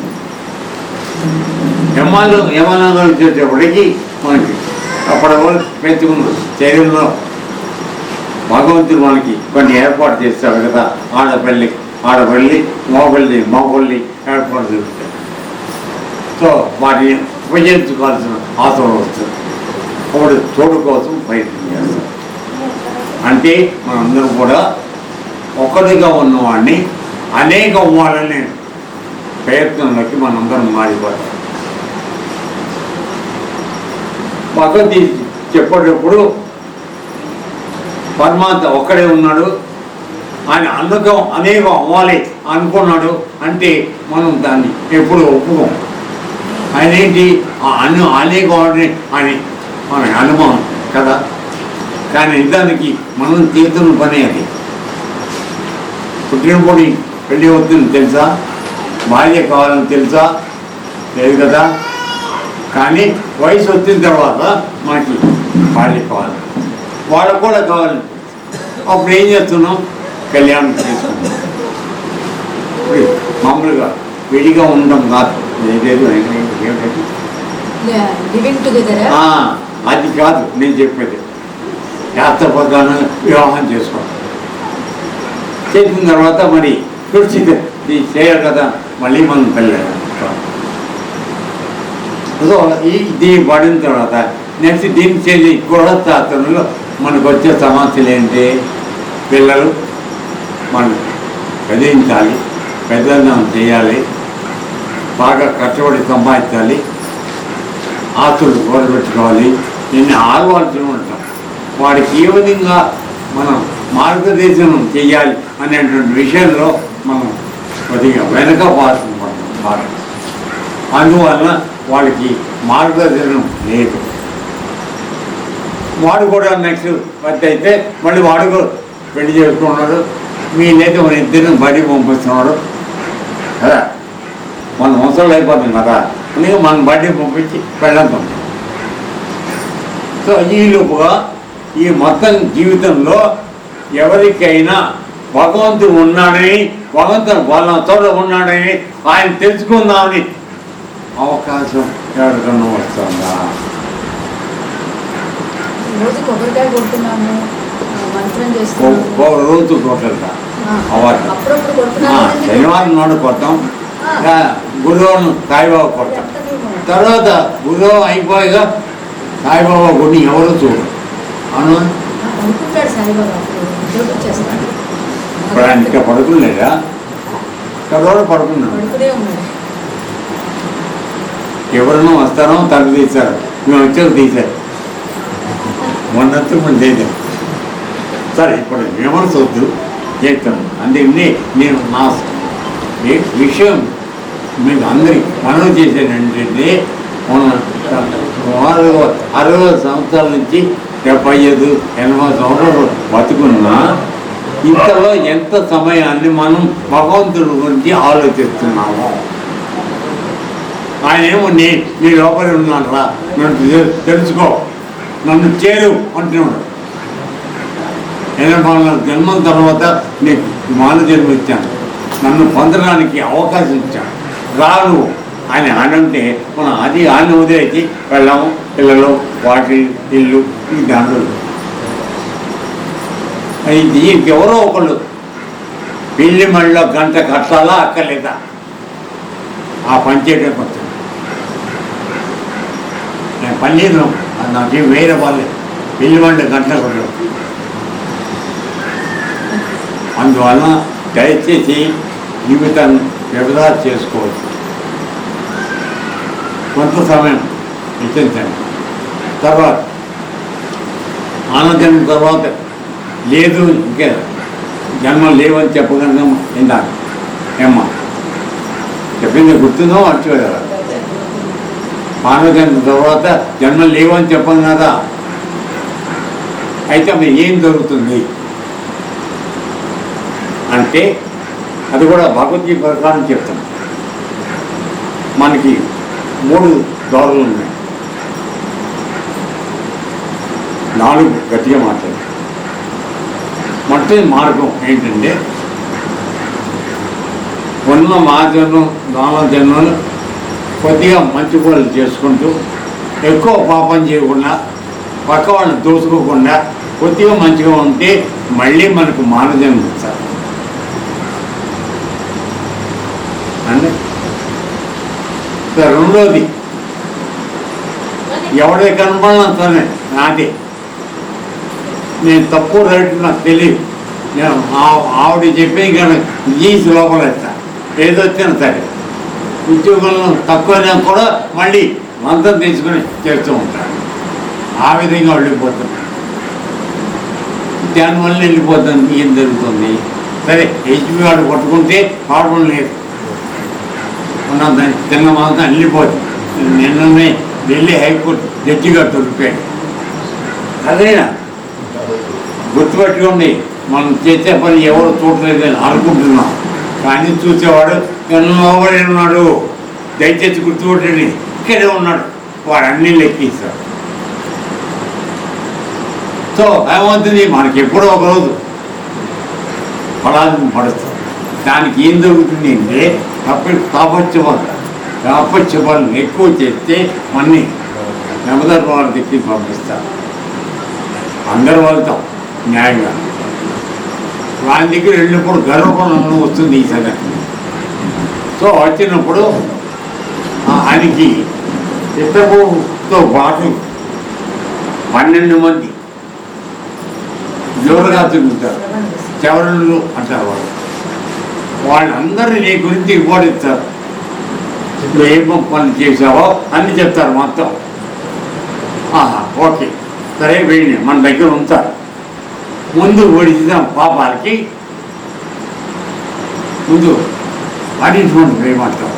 యవ్వనంలో వచ్చేటప్పటికి మనకి అప్పటి వరకు పెంచుకున్న శరీరంలో భగవంతుడు మనకి కొన్ని ఏర్పాటు చేస్తాడు కదా. ఆడపల్లి మగపల్లి ఏర్పాటు చేస్తాడు. సో వాటిని ఉపయోగించుకోవాల్సిన అవసరం వస్తుంది. ఒకటి చోటు కోసం ప్రయత్నం చేస్తాం. అంటే మనందరం కూడా ఒక్కడిగా ఉన్నవాడిని అనేక అవ్వాలనే ప్రయత్నంలోకి మనందరం మారిపోతాం. భగవద్గీత చెప్పేటప్పుడు పరమాత్మ ఒక్కడే ఉన్నాడు, ఆయన అనేకం అవ్వాలి అనుకున్నాడు అంటే మనం దాన్ని ఎప్పుడు ఒప్పుకోం. ఆయన ఏంటి అనేకం అని మన అనుభవం కదా. కానీ నిజానికి మనం చేతున్న పని అది. పుట్టినప్పుడు పెళ్ళి అవుతుంది తెలుసా, భార్య కావాలని తెలుసా? లేదు కదా. కానీ వయసు వచ్చిన తర్వాత మనకి భార్య కావాలి, వాళ్ళకు కూడా కావాలి. అప్పుడు ఏం చేస్తున్నాం? కళ్యాణం చేసుకుంటాం. మామూలుగా విడిగా ఉండడం కాదు, అది కాదు నేను చెప్పేది. యాత్ర ప్రకారం వివాహం చేసుకోవాలి. చేసిన తర్వాత మరి సురక్షిత చేయాలి కదా, మళ్ళీ మనం వెళ్ళాలి. సో దీన్ని పడిన తర్వాత నెక్స్ట్ దీన్ని చేసి కూడా శాస్త్రంలో మనకు వచ్చే సమస్యలు ఏంటి? పిల్లలు మనం చదివించాలి, పెద్దదనం చేయాలి, బాగా కష్టపడి సంపాదించాలి, ఆస్తులు కూడబెట్టుకోవాలి. దీన్ని ఆడవలసి ఉంటాం. వాడికి ఏ విధంగా మనం మార్గదర్శనం చేయాలి అనేటువంటి విషయంలో మనం కొద్దిగా వెనక పడుతున్నాం. అందువలన వాళ్ళకి మార్గదర్శనం లేదు. వాడు కూడా నెక్స్ట్ పత్తి అయితే మళ్ళీ వాడు కూడా పెళ్లి చేసుకున్నాడు, మీనైతే మన ఇద్దరిని బయటికి పంపిస్తున్నాడు కదా. మన అవసరాలు అయిపోతుంది కదా. అందుకే మన బర్త్డే పంపించి వెళ్ళంతాం. సో ఈలోపుగా ఈ మొత్తం జీవితంలో ఎవరికైనా భగవంతుడు ఉన్నాడని, భగవంతుడు వాళ్ళ తోడ ఉన్నాడని ఆయన తెలుసుకుందామని అవకాశం ఎవరికన్నా వస్తుందా? రోజు కొబ్బరికాయ కొడుతున్నాము, మంత్రం చేస్తున్నాము. రోజు కొట్టదా అప్పుడప్పుడు కొడుతున్నాము. శనివారం నాడు కొడతాం, గురువారం సాయిబాబా కొడతాం. తర్వాత గురువారం అయిపోయిగా సాయిబాబా గుడిని ఎవరు చూడరు అను అనుకుంటాడు సాయిబాబా. చేస్తాడు ఇప్పుడు ఆయన ఇంకా పడుకునేదా? తర్వాత పడుకున్నాడు. పడుకునే ఉన్నాడు. ఎవరైనా వస్తారో తలుపు తీశారు, మేము వచ్చాక తీశారు. మొన్నంతా మనం చేద్దాం. సరే ఇప్పుడు విమర్శ వద్దు, చేస్తాను. అందుకని నేను నా విషయం మీకు అందరికి మనం చేసేది ఏంటంటే, మన 60 సంవత్సరాల నుంచి 75, 80 సంవత్సరాలు బతుకున్నా ఇంతలో ఎంత సమయాన్ని మనం భగవంతుడి గురించి ఆలోచిస్తున్నాము. ఆయన ఏమో నీ లోపలి ఉన్నాను రా, నన్ను తెలుసుకో, నన్ను చేరు అంటున్నాడు. 84 జన్మల తర్వాత నీకు మానవ జన్మ ఇచ్చాను, నన్ను పొందడానికి అవకాశం ఇచ్చాను, రాను అని అనంటే మనం అది ఆయన వదిలేసి వెళ్ళాము. పిల్లలు, వాటి ఇల్లు, ఈ దాంట్లో దీనికి ఎవరో ఒకళ్ళు పెళ్లి మళ్ళీ గంట కట్టాలా అక్కర్లేదా ఆ పంచేయడం కొంచెం నేను పన్నీరు నాకేం వేరే వాళ్ళే పెళ్లి మళ్ళీ గంట కొట్టడం. అందువల్ల దయచేసి జీవితాన్ని వ్యవధా చేసుకోవచ్చు. కొంత సమయం ఇచ్చించండి. తర్వాత ఆనందం తర్వాత లేదు, ఇంకా జన్మ లేవని చెప్పగలను. ఇందాక ఏమ్మా చెప్పింది గుర్తుందో మర్చిపోయారా? ఆనందం తర్వాత జన్మ లేవని చెప్పను కదా. అయితే మరి ఏం జరుగుతుంది అంటే అది కూడా భగవద్గీత ప్రకారం చెప్తాం. మనకి 3 దారులు ఉన్నాయి, 4 గట్టిగా మాట్లాడు. మొట్టమొదటి మార్గం ఏంటంటే, ఉన్న మార్గం 4 జన్మలు కొద్దిగా మంచి పనులు చేసుకుంటూ, ఎక్కువ పాపం చేయకుండా, పక్క వాళ్ళని దోసుకోకుండా కొద్దిగా మంచిగా ఉంటే మళ్ళీ మనకు మానవ జన్మ ఇస్తారు. అంటే రెండోది, ఎవడే కనపడినా సరే నాదే, నేను తప్పు రైట్ నాకు తెలియదు, నేను ఆవిడ చెప్పి కానీ జీన్స్ లోపలేస్తా, ఏదొచ్చినా సరే. ఉద్యోగంలో తక్కువైనా కూడా మళ్ళీ మంత్రం తీసుకుని చేస్తూ ఉంటాను. ఆ విధంగా వెళ్ళిపోతుంది. దానివల్ల వెళ్ళిపోతుంది. ఏం జరుగుతుంది? సరే హెచ్పి వాడు కొట్టుకుంటే ప్రాబ్లం లేదు, ఉన్నదాన్ని తిన్న మాత్రం వెళ్ళిపోతుంది. నిన్ననే ఢిల్లీ హైకోర్టు జడ్జిగా దొరికిపోయాడు. అదేనా గుర్తుపెట్టుకోండి, మనం చేసే పని ఎవరు చూడలేదని అనుకుంటున్నాం, కానీ చూసేవాడు ఎన్నోబడి ఉన్నాడు. దయచేసి గుర్తుపెట్టండి, ఇక్కడే ఉన్నాడు, వాడు అన్నీ లెక్కిస్తాడు. సో ఏమవుతుంది, మనకి ఎప్పుడో ఒకరోజు ఫలాన్ని పడుతుంది. దానికి ఏం జరుగుతుంది అంటే తాపత్యపాలను ఎక్కువ చేస్తే మన్ని నెమ్మదారు వాళ్ళ దగ్గరికి పంపిస్తారు. అందరూ వెళ్తాం న్యాయంగా. వాళ్ళ దగ్గర వెళ్ళినప్పుడు గర్వపణం వస్తుంది ఈ సంగతి. సో వచ్చినప్పుడు ఆయనకి ఇతరుతో పాటు 12 మంది జోరుగా తిరుగుతారు, చెవరులు అంటారు. వాళ్ళందరినీ నీ గురించి రిపోర్ట్ ఇస్తారు. నువ్వు ఏం పనులు చేసావో అన్నీ చెప్తారు మొత్తం. ఓకే సరే వెళ్ళి మన దగ్గర ఉంటారు. ముందు ఓడిచిన పాపాలకి ముందు అడిషనల్ వేయమంటారు.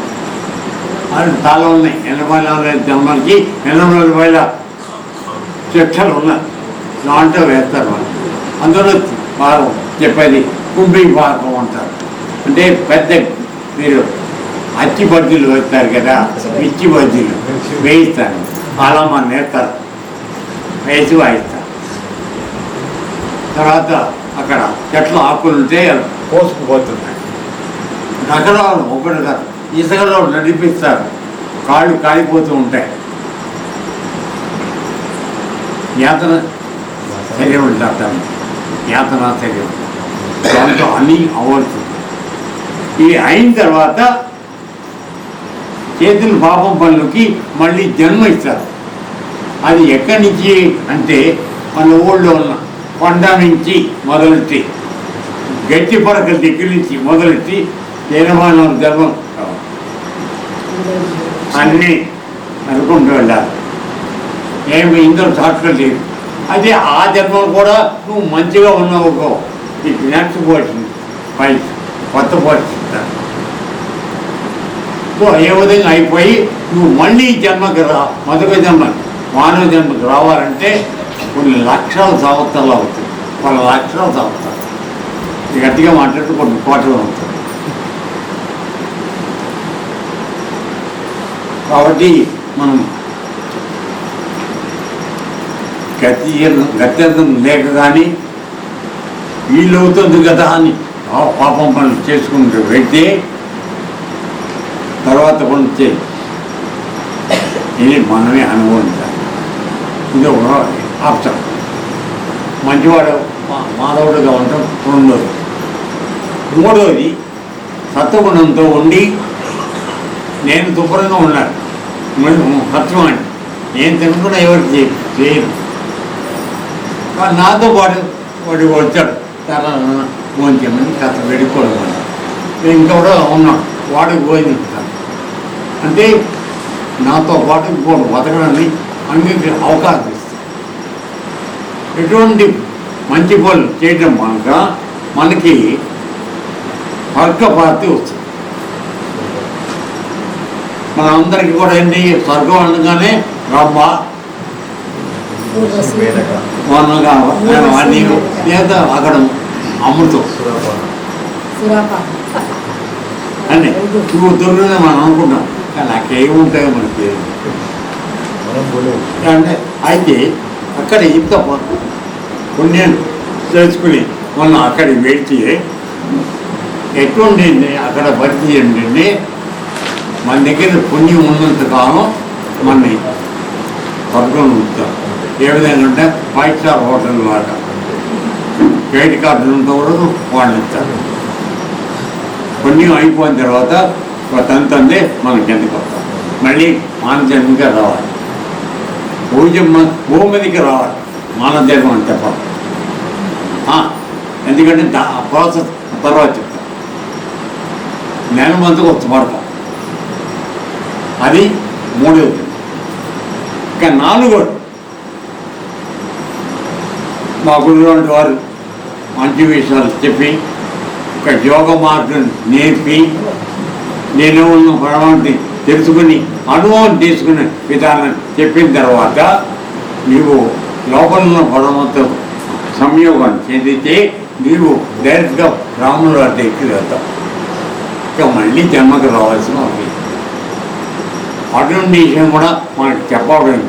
అది చాలా ఉన్నాయి. 80,000 జన్మలకి 80,000 శిక్షలు ఉన్నాయి. దాంట్లో వేస్తారు వాళ్ళు. అందులో వారు చెప్పేది కుంభీ పాకం అంటారు. అంటే పెద్ద మీరు అచ్చి బజ్జీలు వేస్తారు కదా, మిర్చి బజ్జీలు వేయిస్తాను. అలా మన నేస్తారు, వేసి వాయిస్తారు. తర్వాత అక్కడ చెట్లు ఆకులు ఉంటే కోసుకుపోతున్నాయి. నగరాలు ఒకటి కాదు, ఇసుకలో నడిపిస్తారు, కాళ్ళు కాలిపోతూ ఉంటాయి. యాతన శరీరం ఉంటారు, యాతన శరీరం దాంతో అన్నీ అవ్వచ్చు. ఇది అయిన తర్వాత చేతుల పాపం పనులకి మళ్ళీ జన్మ ఇస్తారు. అది ఎక్కడి నుంచి అంటే మన ఊళ్ళో ఉన్న కొండ నుంచి మొదలెట్టి గట్టి పడకల దగ్గర నుంచి మొదలెట్టి 84 జన్మం అన్నీ అనుకుంటూ వెళ్ళాలి. ఏమి ఇందులో షార్ట్కట్ లేదు. అదే ఆ జన్మలు కూడా నువ్వు మంచిగా ఉన్నావు, నీకు నెక్స్ట్ పోతుంది పై కొత్త పోషిస్తారు. ఏ విధంగా అయిపోయి నువ్వు మళ్ళీ జన్మకి మొదటి జన్మ మానవ జన్మకి రావాలంటే కొన్ని లక్షల సంవత్సరాలు అవుతుంది. కొన్ని లక్షల సంవత్సరాలు గట్టిగా మాట్లాడితే కొన్ని కోటలు అవుతుంది. కాబట్టి మనం గత్యంతరం లేక కానీ వీళ్ళు అవుతుంది కదా అని పాపం పనులు చేసుకుంటూ వెళ్తే తర్వాత పనులు చేయి, ఇది మనమే అనుభవించాలి. ఇది ఒక ఆప్షన్. మంచివాడు మాధవుడుగా ఉండటం రెండోది. మూడోది సత్వగుణంతో ఉండి నేను శుభ్రంగా ఉన్నాను, సత్వం అండి, నేను తినకుండా ఎవరికి చేయను. నాతో పాటు వాడు వచ్చాడు చాలా భోంచేయమని కాస్త వెళ్ళిపోవడం అని నేను ఇంకా కూడా ఉన్నాను, వాడికి భోజనిస్తాను అంటే నాతో పాటు ఇంకోటి బతకడాన్ని అన్నింటి అవకాశం ఇస్తాను. ఎటువంటి మంచి పనులు చేయటం కనుక మనకి స్వర్గప్రాప్తి వస్తుంది. మన అందరికీ కూడా ఏంటి స్వర్గం అనగానే రమ్మ లేదా అక్కడ అమృతం అని నువ్వు దొరికిందని మనం అనుకుంటాం, కానీ నాకేముంటాయో మనకి అంటే. అయితే అక్కడ ఇంత పుణ్యం చేసుకుని మొన్న అక్కడికి వెళ్తే ఎటువంటి అక్కడ భర్తీ ఏంటంటే మన దగ్గర పుణ్యం ఉన్నంత కాలం మనని స్వర్గం ఉంచుతాం. ఏ విధంగా అంటే 5 స్టార్ హోటల్ లాగా క్రెడిట్ కార్డు ఉన్నంత వరకు వాళ్ళు ఇస్తారు. పుణ్యం అయిపోయిన తర్వాత తంతందే మనం కిందకి వస్తాం, మళ్ళీ మానవ జన్మగా రావాలి, భూమిదికి రావాలి. మానవ జన్మ అని చెప్పాలి, ఎందుకంటే ప్రాసెస్ తర్వాత చెప్తాం. నెలమంతకు వచ్చి పడతాం, అది మూడవది. ఇంకా నాలుగోది మా గురువులాంటి వారు మంచి విషయాలు చెప్పి ఒక యోగ మార్గం నేర్పి నేను ఉన్న పరమాన్ని తెలుసుకుని అనుభవం తీసుకునే విధానం చెప్పిన తర్వాత నీవు లోపల ఉన్న పరమంతో సంయోగం చెందితే నీవు డైరెక్ట్గా బ్రాహ్మణుల దగ్గరికి వెళ్తావు. ఇక మళ్ళీ జన్మకు రావాల్సిన ఉంది. అటువంటి విషయం కూడా మనకు చెప్పడం,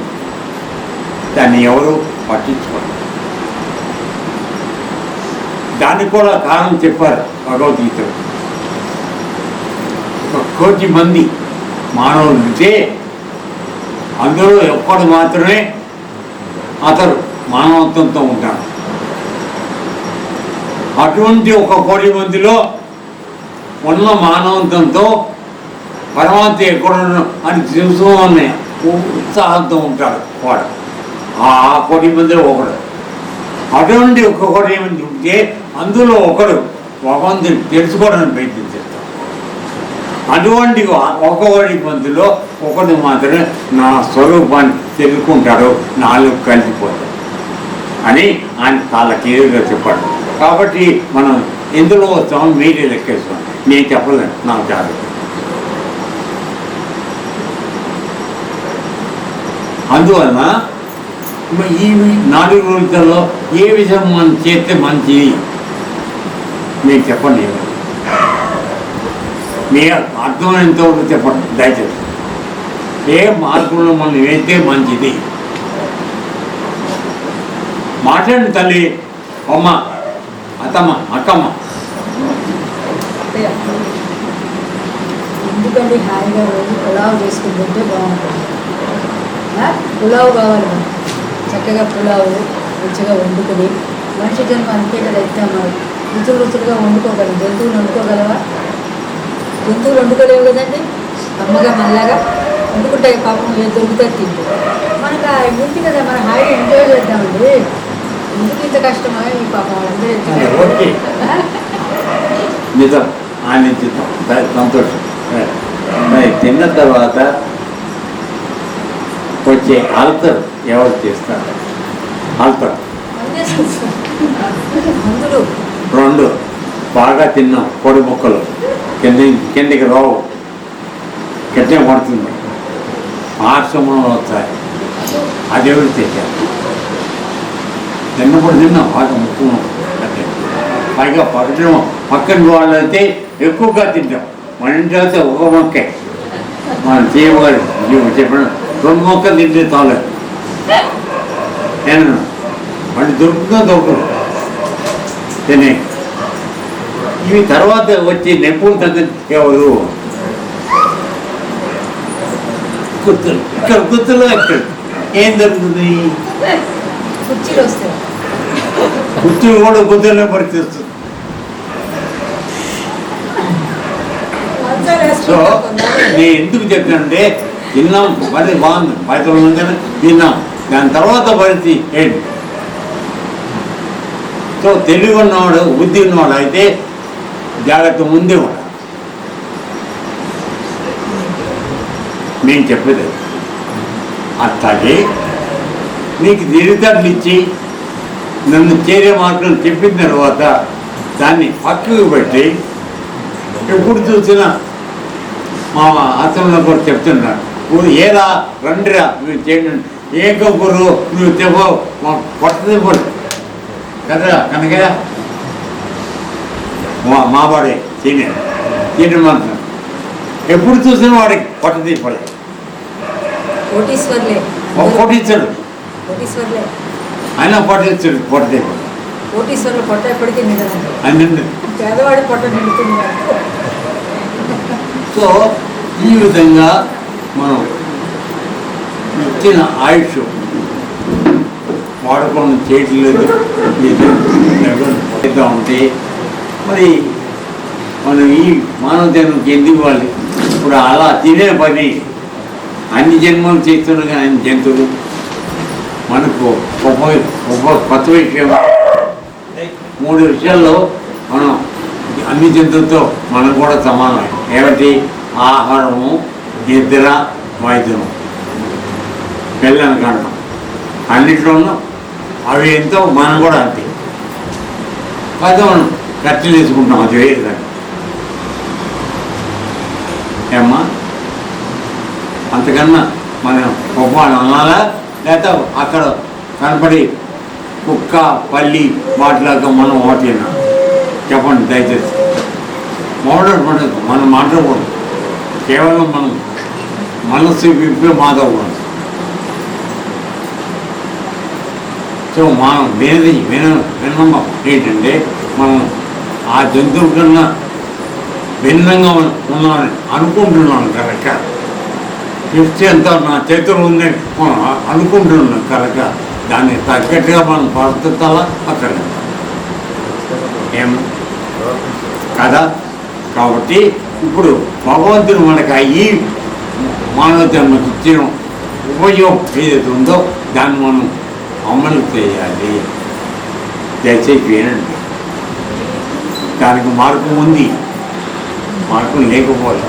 దాన్ని ఎవరు పట్టించుకోరు. దానికి కూడా కారణం చెప్పారు భగవద్గీతలో. 1 కోటి మంది మానవులు ఉంటే అందులో ఒక్కడు మాత్రమే అతడు మానవత్వంతో ఉంటాడు. అటువంటి 1 కోటి మందిలో ఉన్న మానవత్వంతో పరమాత్మ ఎక్కడున్నా అని తెలుసుకోవాలని ఉత్సాహంతో ఉంటాడు వాడు. ఆ 1 కోటి మందిలో ఒకడు. అటువంటి 1 కోటి మంది ఉంటే అందులో ఒకడు భగవంతుని తెలుసుకోవడానికి ప్రయత్నించేస్తాడు. అటువంటి 1 కోటి మందిలో ఒకడు మాత్రమే నా స్వరూపాన్ని తెలుసుకుంటాడు, నాలో కలిసిపోతాడు అని ఆయన చాలా క్లియర్గా చెప్పాడు. కాబట్టి మనం ఎందులో వస్తామో మీరే లెక్కేస్తాం, నేను చెప్పలేను, నాకు చాలు. అందువలన ఈ 4 రోజుల్లో ఏ విధంగా మనం చేస్తే మంచిది మీరు చెప్పండి. మీ అర్థమైనంత చెప్పండి దయచేసి. ఏ మార్పులను మనం వేస్తే మంచిది మాట్లాడండి తల్లి, అమ్మ, అత్తమ్మ, అక్కమ్మ. ఎందుకంటే హాయిగా రోజు పులావ్ చేసుకుంటుంటే బాగుంటుంది. పులావ్ కావాలి మనకు, చక్కగా పులావు రుచిగా వండుకొని మనిషి జన్మ అంతే కదా ఇస్తాము. రుచులుగా వండుకోగలరు. జంతువులు వండుకోగలవా? జంతువులు వండుకోలేవు కదండి. అమ్మగా మనలాగా వండుకుంటాయి. పాపం ఏం దొరుకుతుంది తింటే మనకు ఉంది కదా, మనం హాయిగా ఎంజాయ్ చేద్దామండి. ఎందుకు ఇంత కష్టమా ఈ పాపం వాళ్ళందరూ నిజం ఆనందిద్దాం, సంతోషం. మరి తిన్న తర్వాత వచ్చే ఆల్తర్ ఎవరు చేస్తారు? ఆల్తర్ మందులు 2 బాగా తిన్నాం, పొడి ముక్కలు కిందికి రావు, కింద పడుతుంది, ఆశ్రమంలో వస్తాయి. అది ఎవరు తెచ్చారు? తిన్నప్పుడు తిన్నాం బాగా ముక్కు అంటే పైగా పక్కన వాళ్ళైతే ఎక్కువగా తింటాం. మన ఇంటి అయితే ఒక మొక్కే, మన చేయగారు చెప్పిన 2 మొక్కలు తింటే చాలు. నేను మళ్ళీ దొరకదు తినే. ఇవి తర్వాత వచ్చి నెప్పులు తగ్గ ఎవరు గుర్తులు, ఇక్కడ గుర్తులు ఎక్కడ ఏం దొరుకుతుంది? కుర్చీలు వస్తాయి. గుర్తులు కూడా గుర్తులే పరిచేస్తుంది. సో నేను ఎందుకు చెప్పానంటే తిన్నాం, మరి బాగుంది, బయట ఉన్నాం తిన్నాం, దాని తర్వాత పరిస్థితి ఏంటి? సో తెలివి ఉన్నవాడు, బుద్ధి ఉన్నవాడు అయితే జాగ్రత్త ముందే ఉండాలి. నేను చెప్పేది అట్లాగే నీకు తెలివితేటలు ఇచ్చి నన్ను చేరే మార్కులు చెప్పిన తర్వాత దాన్ని పక్కకు పెట్టి ఎప్పుడు చూసినా మా ఆశ్రమంలో కూడా చెప్తున్నాడు, ఏదా రండిరా నువ్వు చేయండి, ఏ కబురు నువ్వు చెప్పు పట్టది పడు కదా కనుక మావాడే సీనియర్ మాత్రం ఎప్పుడు చూసిన వాడికి పొట్ట తీపడే. కోటీశ్వరుడు ఆయన పొట్టిస్తాడు, పొట్ట తీపడు. కోటీశ్వరులు పొట్ట ఎప్పటికీ నిండు పేదవాడి పొట్ట నిండుతుంది. సో ఈ విధంగా మనం ఇచ్చిన ఆయుష్ వాడుకోవడం చేయట్లేదు ఉంటే మరి మనం ఈ మానవ జన్మకి ఎందుకు ఇవ్వాలి? ఇప్పుడు అలా తినే పని అన్ని జన్మలు చేస్తున్నా కానీ అన్ని జంతువులు మనకు కొత్త విషయం. 3 విషయాల్లో మనం అన్ని జంతువులతో మనం కూడా సమానం. ఏమిటి? ఆహారము, నిద్ర, వైద్యము, పిల్లని కండం, అన్నిట్లోనూ అవి ఎంతో మనం కూడా అంతే. కాదు మనం ఖర్చులు వేసుకుంటాం, అది వేరు కానీ ఏమ్మా అంతకన్నా మనం గొప్ప అనాలా? లేకపోతే అక్కడ కనపడి కుక్క పల్లి వాటిలాగా మనం వాటినా? చెప్పండి దయచేసి. మాట్లాడకూడదు, మనం మాట్లాడకూడదు, కేవలం మనం మనస్సు విప్పి మాట్లాడకూడదు. సో మనం విన్నమ్మ ఏంటంటే మనం ఆ జంతువు కన్నా భిన్నంగా ఉన్నామని అనుకుంటున్నాను కనుక, సృష్టి అంతా నా చేతులు ఉందని మనం అనుకుంటున్నాం కనుక దాన్ని తగ్గట్టుగా మనం పరిస్థితాలా అక్కడ ఏం కదా. కాబట్టి ఇప్పుడు భగవంతుడు మనకు ఈ మానవ జన్మకి ఇచ్చిన ఉపయోగం ఏదైతే ఉందో దాన్ని మనం అమలు చేయాలి. దయచేసి వినండి. దానికి మార్గం ఉంది, మార్గం లేకపోతే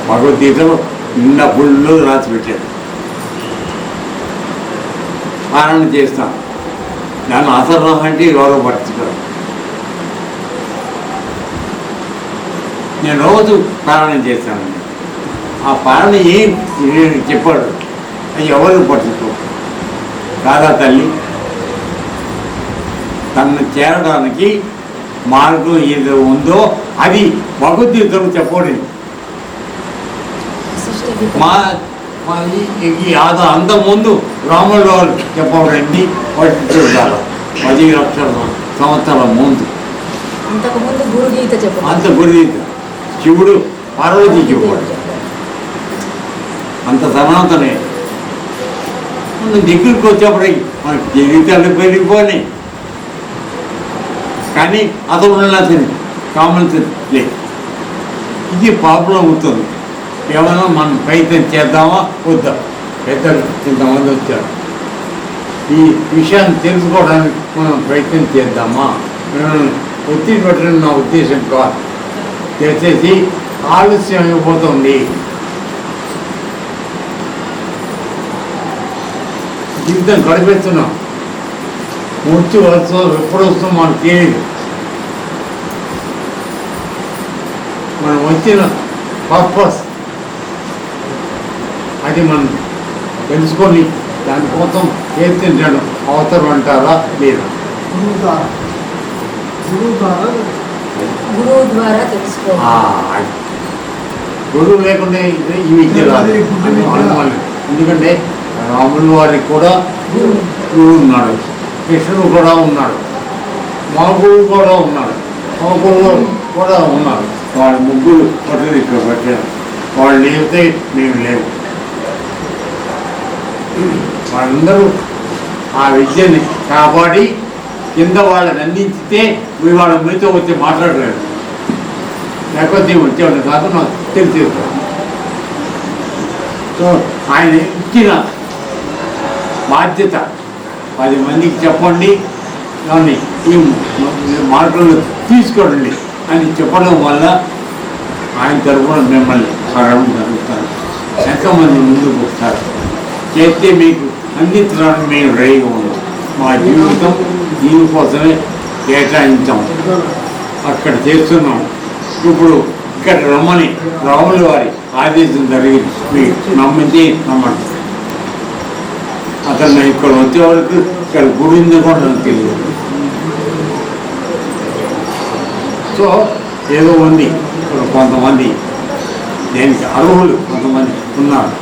భగవద్గీతలో నిన్న ఫుల్లు రాసి పెట్టాడు. పాలన చేస్తాం, దాన్ని అసలు అంటే గౌరవపరచుకోరు. నేను రోజు పాలన చేస్తానండి. ఆ పాలన ఏం చెప్పాడు అది ఎవరు పట్టించుకో కాదా తల్లి? తనను చేరడానికి మార్గం ఏదో ఉందో అది భగవద్గీతలో చెప్పబడింది. మా అంత ముందు రాముల వారు చెప్పబడింది 10,00,000 సంవత్సరాల ముందు. అంతకుముందు గురుగీత చెప్పండి. అంత గురుగీత శివుడు పార్వతీ చెప్పాడు. అంత సనాతనే మన దగ్గరికి వచ్చేప్పటికి మనకి జీవితాలు పెరిగిపోయి కానీ అతను ఉండాల్సింది కామన్ సెన్స్ లేదు. ఇది ప్రాబ్లం అవుతుంది. ఏమైనా మనం ప్రయత్నం చేద్దామా వద్దా? పెద్దలు ఇంతమంది వచ్చారు, ఈ విషయాన్ని తెలుసుకోవడానికి మనం ప్రయత్నం చేద్దామా? ఒత్తిడి పెట్టడం నా ఉద్దేశం కాదు. చేసేసి ఆలస్యం అయిపోతుంది. జీవితం గడిపేస్తున్నాం. వచ్చి వస్తూ ఎప్పుడు వస్తుందో మనకు తెలియదు. మనం వచ్చిన పర్పస్ అది మనం తెలుసుకొని దానికోసం ప్రయత్నించడం అవసరం అంటారా లేదా? గురువు ద్వారా తెలుసుకోవాలి. గురువు లేకుండా ఈ విద్య రాదు అని అనుమానం. ఎందుకంటే రాముల వారికి కూడా గురువు ఉన్నాడు, కృష్ణుడు కూడా ఉన్నాడు, మా గురువు కూడా ఉన్నాడు, మా గురువు కూడా ఉన్నారు. వాళ్ళ ముగ్గురు పట్టుకుని ఇక్కడ పెట్టారు. వాళ్ళు లేకపోతే మేము లేవు. వాళ్ళందరూ ఆ విద్యని కాపాడి కింద వాళ్ళని అందించితే వాళ్ళ మీతో వచ్చి మాట్లాడలేదు. లేకపోతే వచ్చేవాళ్ళు కాదు, నాకు తెలిసి. సో ఆయన ఇచ్చిన బాధ్యత 10 మందికి చెప్పండి, దాన్ని ఈ మార్గంలో తీసుకోండి అని చెప్పడం వల్ల ఆయన తరఫున మిమ్మల్ని అడగడం జరుగుతారు. ఎంతమంది ముందుకు వస్తారు చేస్తే మీకు అందించడానికి మేము రెడీగా ఉన్నాం. మా జీవితం దీనికోసమే కేటాయించాం, అక్కడ చేస్తున్నాం. ఇప్పుడు ఇక్కడ రమ్మని రాముల వారి ఆదేశం జరిగింది. మీరు నమ్మించి నమ్మండి. అతను ఇక్కడ వచ్చే వరకు ఇక్కడ గుడి ఉంది కూడా నాకు తెలియదు. సో ఏదో ఉంది ఇక్కడ కొంతమంది దేనికి అర్హులు కొంతమంది ఉన్నారు.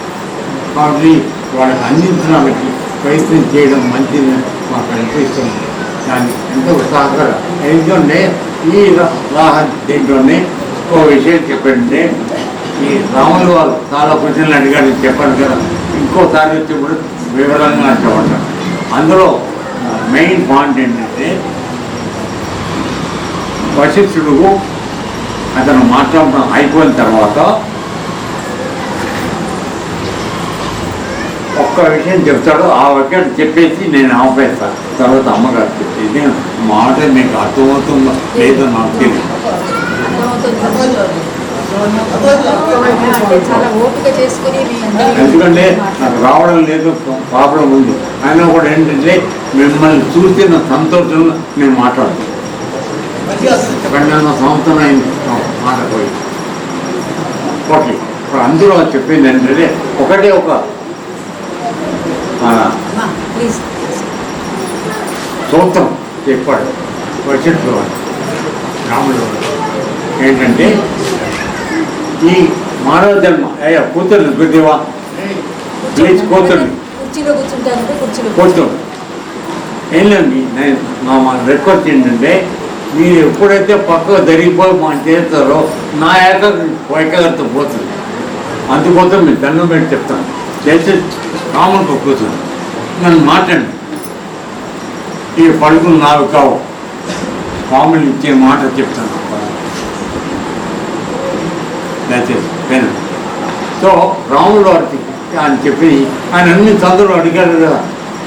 కాబట్టి వాళ్ళకి అందించడానికి ప్రయత్నం చేయడం మంచిది మాకు అనిపిస్తుంది. దాన్ని ఎంతో సహకారం. ఎందుకంటే ఈ దీంట్లోనే ఒక విషయం చెప్పండి. ఈ రాముల వారు చాలా క్వశ్చన్లు అడిగారు, చెప్పాను కదా. ఇంకోసారి వచ్చినప్పుడు వివరంగా చెప్పంటారు. అందులో మెయిన్ పాయింట్ ఏంటంటే వశిష్ఠుడు అతను మాట్లాడడం అయిపోయిన తర్వాత ఒక్క విషయం చెప్తాడు. ఆ విషయం చెప్పేసి నేను ఆపేస్తాను. తర్వాత అమ్మగారు చెప్పేది మాట మీకు అర్థమవుతుందో లేదో నాకు తెలియదు. ఎందుకంటే నాకు రావడం లేదు, ప్రాబ్లం ఉంది. అయినా కూడా ఏంటంటే మిమ్మల్ని చూసిన సంతోషంలో నేను మాట్లాడుతాను. 2 సంవత్సరం అయింది మాట పోయి. ఓకే, ఇప్పుడు అందులో చెప్పింది ఏంటంటే ఒకటే ఒక సూత్రం చెప్పాడు వశిష్ఠుడు రాముడు. ఏంటంటే ఈ మానవ జన్మ కూతురు గుర్తివా ప్లీజ్ కూతురు కూర్చో. ఏం లేదు, నా రిక్వెస్ట్ ఏంటంటే మీరు ఎప్పుడైతే పక్కకు జరిగిపోయి మా చేస్తారో నా ఏకాగ్రత పోతుంది. అందుకోసం మీరు దండం పెట్టి చెప్తాను. చేసి రాముడికి కూర్చొని నన్ను మాట్లాడి ఈ పడుకులు నావి కావు. స్వామిని ఇచ్చే మాట చెప్తాను దయచేసి పెన్. సో రాముడు వారికి ఆయన చెప్పి ఆయన అన్ని చదువులు అడిగారు కదా.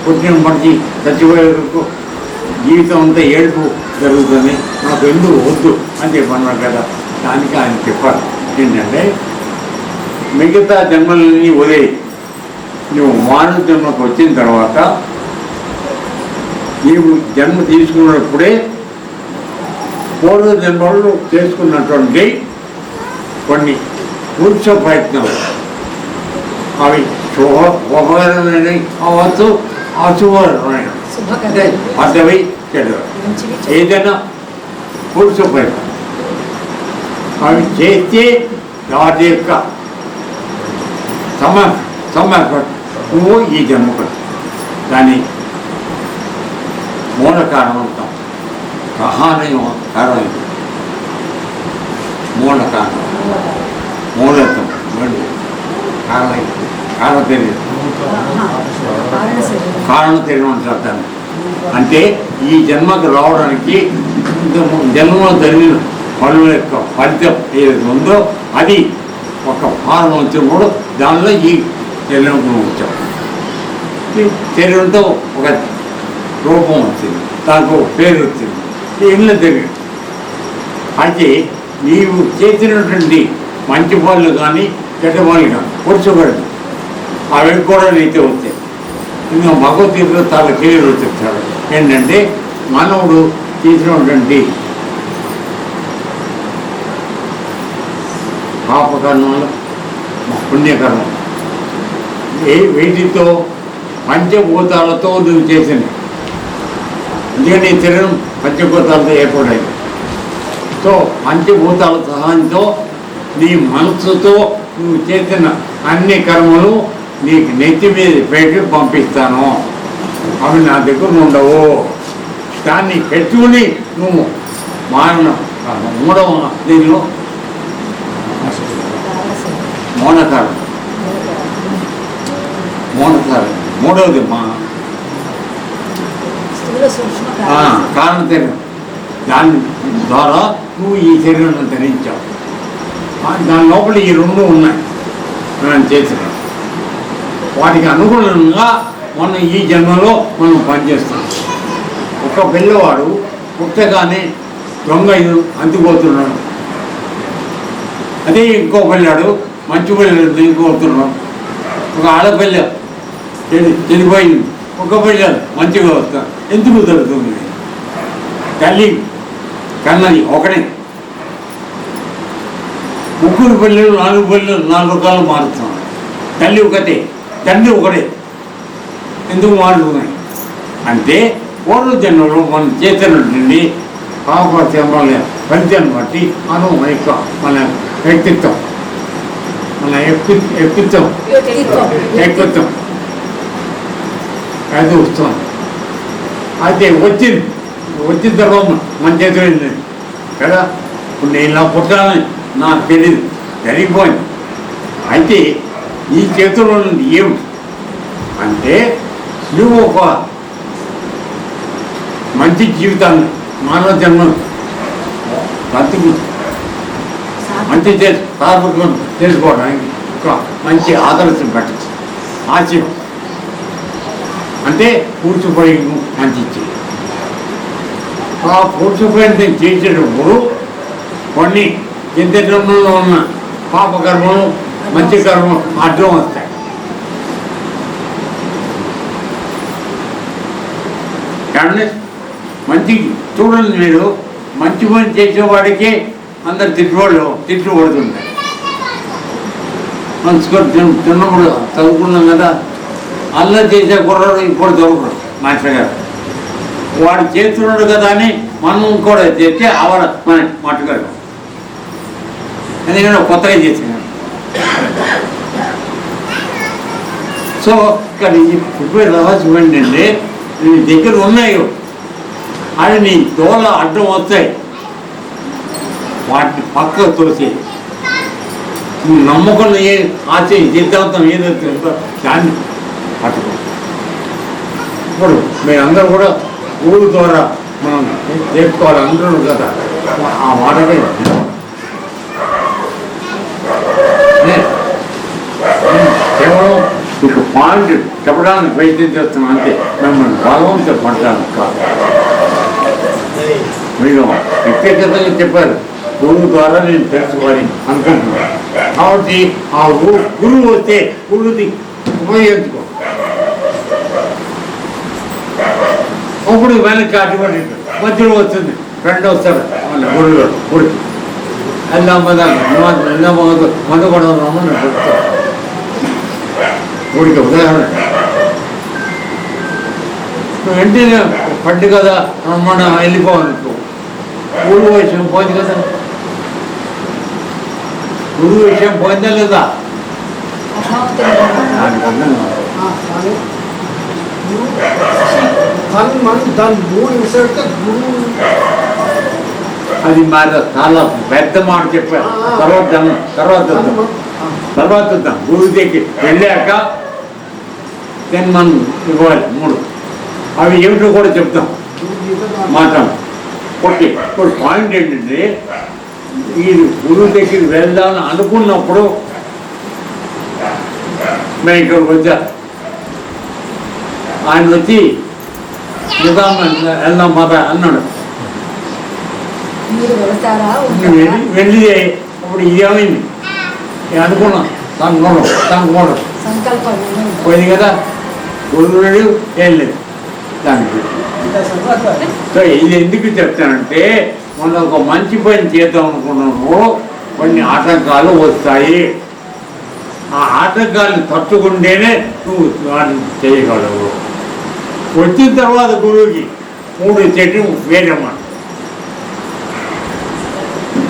పుట్టిన మనిషి చచ్చిపోయే వరకు జీవితం అంతా ఏడుపు జరుగుతుంది, నాకు ఎందుకు వద్దు అని చెప్పన్నారు కదా. దానికి ఆయన చెప్పారు ఏంటంటే మిగతా జన్మలని వదిలేయి, నువ్వు మానవ జన్మకు వచ్చిన తర్వాత నీవు జన్మ తీసుకున్నప్పుడే పూర్వ జన్మలు చేసుకున్నటువంటి కొన్ని పురుష ప్రయత్నాలు అవి శుభకరమైన అవచ్చు, అశుభకరమైన అంటే పదవి చెడు ఏదైనా పురుష ప్రయత్నం అవి చేస్తే వాటి యొక్క నువ్వు ఈ జన్మకు దాని మూల కారణం అంటాం. ప్రహారం కారణం మూల కారణం మూలత్వం కారణ తెలియదు కారణ తెలియదు అంటారు దాన్ని. అంటే ఈ జన్మకు రావడానికి జన్మలో జరిగిన పనుల యొక్క ఫలితం ఏదైతే ఉందో అది ఒక భారం వచ్చినప్పుడు దానిలో ఈ శరీరం వచ్చాం. ఈ శరీరంతో ఒక రూపం వచ్చింది, దానికి ఒక పేరు వచ్చింది, ఇల్లు తెలియదు. అయితే నీవు చేసినటువంటి మంచి పనులు కానీ చెడ్డ పనులు కానీ కూర్చోబడి అవి కూడా నీతో వచ్చాయి. ఇంకా భగవద్గీతలో చాలా క్లియర్ వచ్చేస్తాడు ఏంటంటే మానవుడు చేసినటువంటి పాపకర్మలు పుణ్యకర్మం వీటితో పంచభూతాలతో నువ్వు చేసింది. ఎందుకంటే ఈ శరీరం పంచభూతాలతో ఏర్పడేది. సో పంచభూతాల సహాయంతో నీ మనసుతో నువ్వు చేసిన అన్ని కర్మలు నీకు నెత్తి మీద పెట్టి పంపిస్తాను. అవి నా దగ్గర ఉండవు. దాన్ని పెట్టుకుని నువ్వు మారణ మూడవ దీనిలో మౌనకారం మూడవది కారణ శరీరం. దాని ద్వారా నువ్వు ఈ శరీరాన్ని ధరించావు. దాని లోపల ఈ రెండు ఉన్నాయి మనం చేసిన వాటికి అనుగుణంగా మనం ఈ జన్మలో మనం పనిచేస్తాం. ఒక పిల్లవాడు పుట్టగానే దొంగ అంతిపోతున్నాడు, అదే ఇంకో పిల్లాడు మంచి పిల్లలు దిగిపోతున్నాడు. ఒక ఆడపిల్ల చనిపోయింది, ఒక పిల్లలు మంచిగా వస్తారు. ఎందుకు జరుగుతుంది? తల్లి కన్నది ఒకటే, ముగ్గురు పిల్లలు నాలుగు పిల్లలు 4 రకాలు మారుతున్నాడు. తల్లి ఒకటే, తండ్రి ఒకటే. ఎందుకు మారుతున్నాయి అంటే పూర్వ జన్మలో మనం చేసినటువంటి పాపత్యముల ఫలితాన్ని బట్టి మనం మన వ్యక్తిత్వం మన వ్యక్తిత్వం అది వస్తుంది. అయితే వచ్చిన తర్వాత మన చేతిలో వెళ్ళింది కదా. ఇప్పుడు నేను ఇలా పుట్టాలని నాకు తెలియదు, జరిగిపోయింది. అయితే ఈ చేతిలో ఉన్నది ఏమిటి అంటే నువ్వు ఒక మంచి జీవితాన్ని మానవ జన్మను బతుకు మంచి సార్వత్వం చేసుకోవడానికి ఒక మంచి ఆదర్శం పెట్టచ్చు. ఆశయం అంటే పూడ్చిపోయి మంచి ఇచ్చేది. ఆ పూడ్చిపోయి చేసేటప్పుడు కొన్ని ఇంత జన్మలో ఉన్న పాపకర్మలు మంచి కర్మలు అడ్డం వస్తాయి. కానీ మంచి చూడండి, మీరు మంచి పని చేసేవాడికి అందరు తిట్లు పడుతుంటాయి. మంచుకొని చిన్నప్పుడు చదువుకున్నాం కదా, అల్లా చేసే కుర్రాడు ఇప్పుడు చదువుకున్నాడు మాస్టర్ గారు. వాడు చేస్తున్నాడు కదా అని మనం కూడా చేస్తే ఆవిడ మన మట్టుగాడు. ఎందుకంటే కొత్తగా చేసినాడు. సో ఇక్కడ ఇప్పుడు రహస్యం ఏంటంటే నీ దగ్గర ఉన్నాయో అది నీ దోల అడ్డం వస్తాయి, వాటిని పక్కకు తోసి నువ్వు నమ్మకం ఏ ఆశ సిద్ధాంతం ఏదైతే ఉందో దాన్ని పట్టుకో. ఇప్పుడు మీరందరూ కూడా ఊరు ద్వారా మనం నేర్చుకోవాలి అందరూ కదా. ఆ మాటనే కేవలం మీకు పాయింట్ చెప్పడానికి ప్రయత్నం చేస్తున్నాం అంతే, మిమ్మల్ని బలవంతం పడడానికి కాదు. మీరు వ్యక్తిగతంగా చెప్పారు, గురువు ద్వారా నేను తెలుసుకోవాలి అనుకుంటున్నాను. కాబట్టి ఆ గురువు వస్తే గురువుని ఉపయోగించుకో. అప్పుడు వెనక్కి అటువంటి మధ్యలో వస్తుంది, ఫ్రెండ్ వస్తాడు మన గురువు గుడికి ఎలా మందు కూడా రమ్మని చెప్తాను. గుడికి ఉదాహరణ నువ్వు వెంటనే పట్టు కదా రమ్మని వెళ్ళిపోవనుకో, గురువు విషయం పోయింది కదా, గురువు విషయం పోయిందా లేదా? అర్థమవుతుంది దానికి అర్థం కాదు. స్వామి తన్ మన దాని మూడు విషయాలతో గురువు అది మరి చాలా పెద్ద మాట చెప్పారు. తర్వాత తర్వాత వద్దాం. గురువు దగ్గరికి వెళ్ళాక దెన్ మనం ఇవ్వాలి 3. అవి ఏమిటో కూడా చెప్తాం మాట. ఓకే, ఇప్పుడు పాయింట్ ఏంటంటే ఈ గురువు దగ్గరికి వెళ్దామని అనుకున్నప్పుడు మేము ఇక్కడికి వచ్చారు. ఆయన వచ్చి వెళ్దాం మాట అన్నాడు. మీరు వెళతారా వెళ్ళి అప్పుడు ఇదేమైంది అనుకున్నాం. తనుకోవడం సంకల్పం పోయింది కదా, గురువు ఏం లేదు దానికి. సో ఇది ఎందుకు చెప్తానంటే మనం ఒక మంచి పని చేద్దాం అనుకున్నాము, కొన్ని ఆటంకాలు వస్తాయి. ఆ ఆటంకాలను తట్టుకుంటేనే నువ్వు వాటిని చేయగలవు. వచ్చిన తర్వాత గురువుకి 3 చెట్టు వేరమాట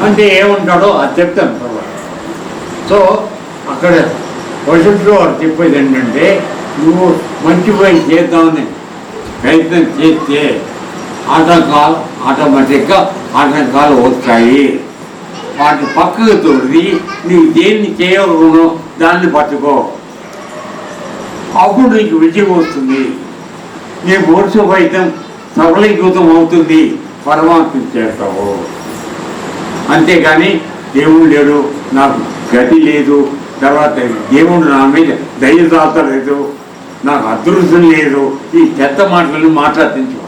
అంటే ఏమంటాడో అది చెప్తాను తర్వాత. సో అక్కడ భవిష్యత్తులో వారు చెప్పేది ఏంటంటే నువ్వు మంచి పని చేద్దామని ప్రయత్నం చేస్తే ఆటోమేటిక్గా ఆటంకాలు వస్తాయి. వాటి పక్కకు తోడి నీవు దేన్ని చేయగలను దాన్ని పట్టుకో, అప్పుడు నీకు విజయం వస్తుంది. నీ భవిష్య ఫలితం సఫలీకృతం అవుతుంది, పరమాత్మ చేస్తావు. అంతేగాని దేవుడు లేడు, నాకు గతి లేదు, తర్వాత దేవుడు నా మీద దయ చాలలేదు, నాకు అదృష్టం లేదు, ఈ చెత్త మాటలను మాట్లాడించు.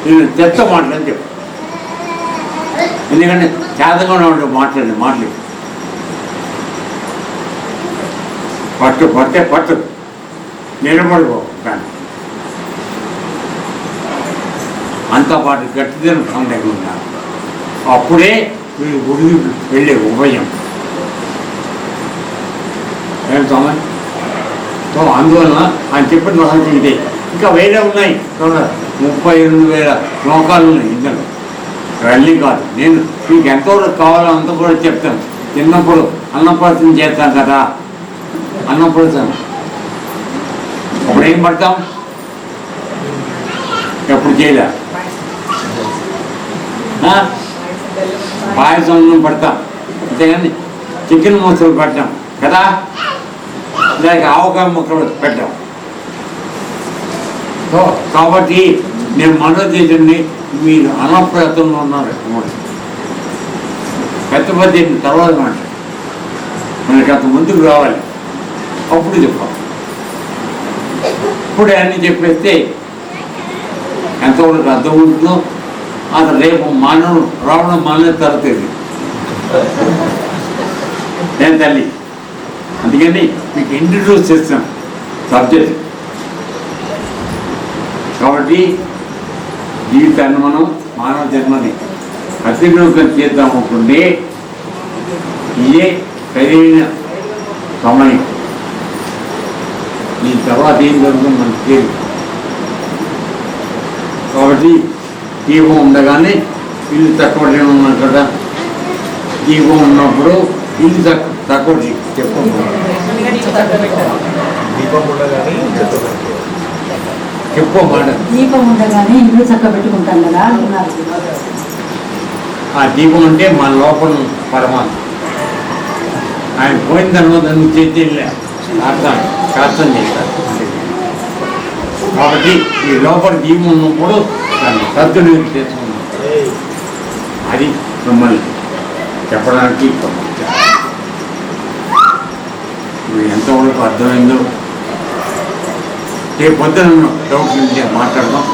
నేను చెత్త మాటలని చెప్పు. ఎందుకంటే చేతగా ఉండే మాటలు పట్టు నిలబడిపో. కానీ అంతా పాటు గట్టిదనం సందేహం ఉన్నారు. అప్పుడే వీళ్ళు గుడికి వెళ్ళే ఉభయం ఏం సమయం. సో అందువలన ఆయన చెప్పిన రహస్యం ఇదే. ఇంకా వేరే ఉన్నాయి, 38,000 శ్లోకాలు ఉన్నాయి ఇందులో. వెళ్ళి కాదు, నేను మీకు ఎంతవరకు కావాలో అంత కూడా చెప్తాను. చిన్నప్పుడు అన్నప్రాసన చేస్తాం కదా, అన్నప్రాసన అప్పుడు ఏం పడతాం, ఎప్పుడు చేయలే పాయసం పడతాం, అంతేగాని చికెన్ ముక్కలు పెట్టాం కదా, లేక ఆవకాయ ముక్కలు పెట్టాం. సో కాబట్టి నేను మనోదేశండి మీరు అన్నప్రయత్నంలో ఉన్నారు. పెద్ద తర్వాత మాట మనకి అంత ముందుకు రావాలి, అప్పుడు చెప్పాలి. ఇప్పుడే అన్నీ చెప్పేస్తే ఎంతవరకు అర్థం ఉంటుందో అసలు రేపు మానవుడు రావడం మానే తరగతి నేను తల్లి. అందుకని మీకు ఇంట్రడ్యూస్ చేస్తాను సబ్జెక్ట్. కాబట్టి జీవితాన్ని మనం మానవ జన్మని అతిలోకం చేద్దాం అనుకుంటే ఇదే సరైన సమయం. దీని తర్వాత ఏం జరుగుతుంది మనకు తెలియదు. కాబట్టి దీపం ఉండగానే ఇల్లు తక్కువ ఉన్నాం కదా, దీపం ఉన్నప్పుడు ఇల్లు తక్కువ చెప్పమాట. దీపం ఉండగానే ఇల్లు చక్క పెట్టుకుంటాం కదా అంటున్నారు. ఆ దీపం అంటే మన లోపల పరమాత్మ. ఆయన పోయిన తర్వాత నువ్వు చేతి శాస్త్రం చేస్తారు. కాబట్టి ఈ లోపల దీపం ఉన్నప్పుడు దాన్ని సద్వినియోగం చేసుకున్నాం. అది మిమ్మల్ని చెప్పడానికి మీరు ఎంతవరకు అర్థమైందో రేపు పొద్దున డౌట్ మాట్లాడదాం.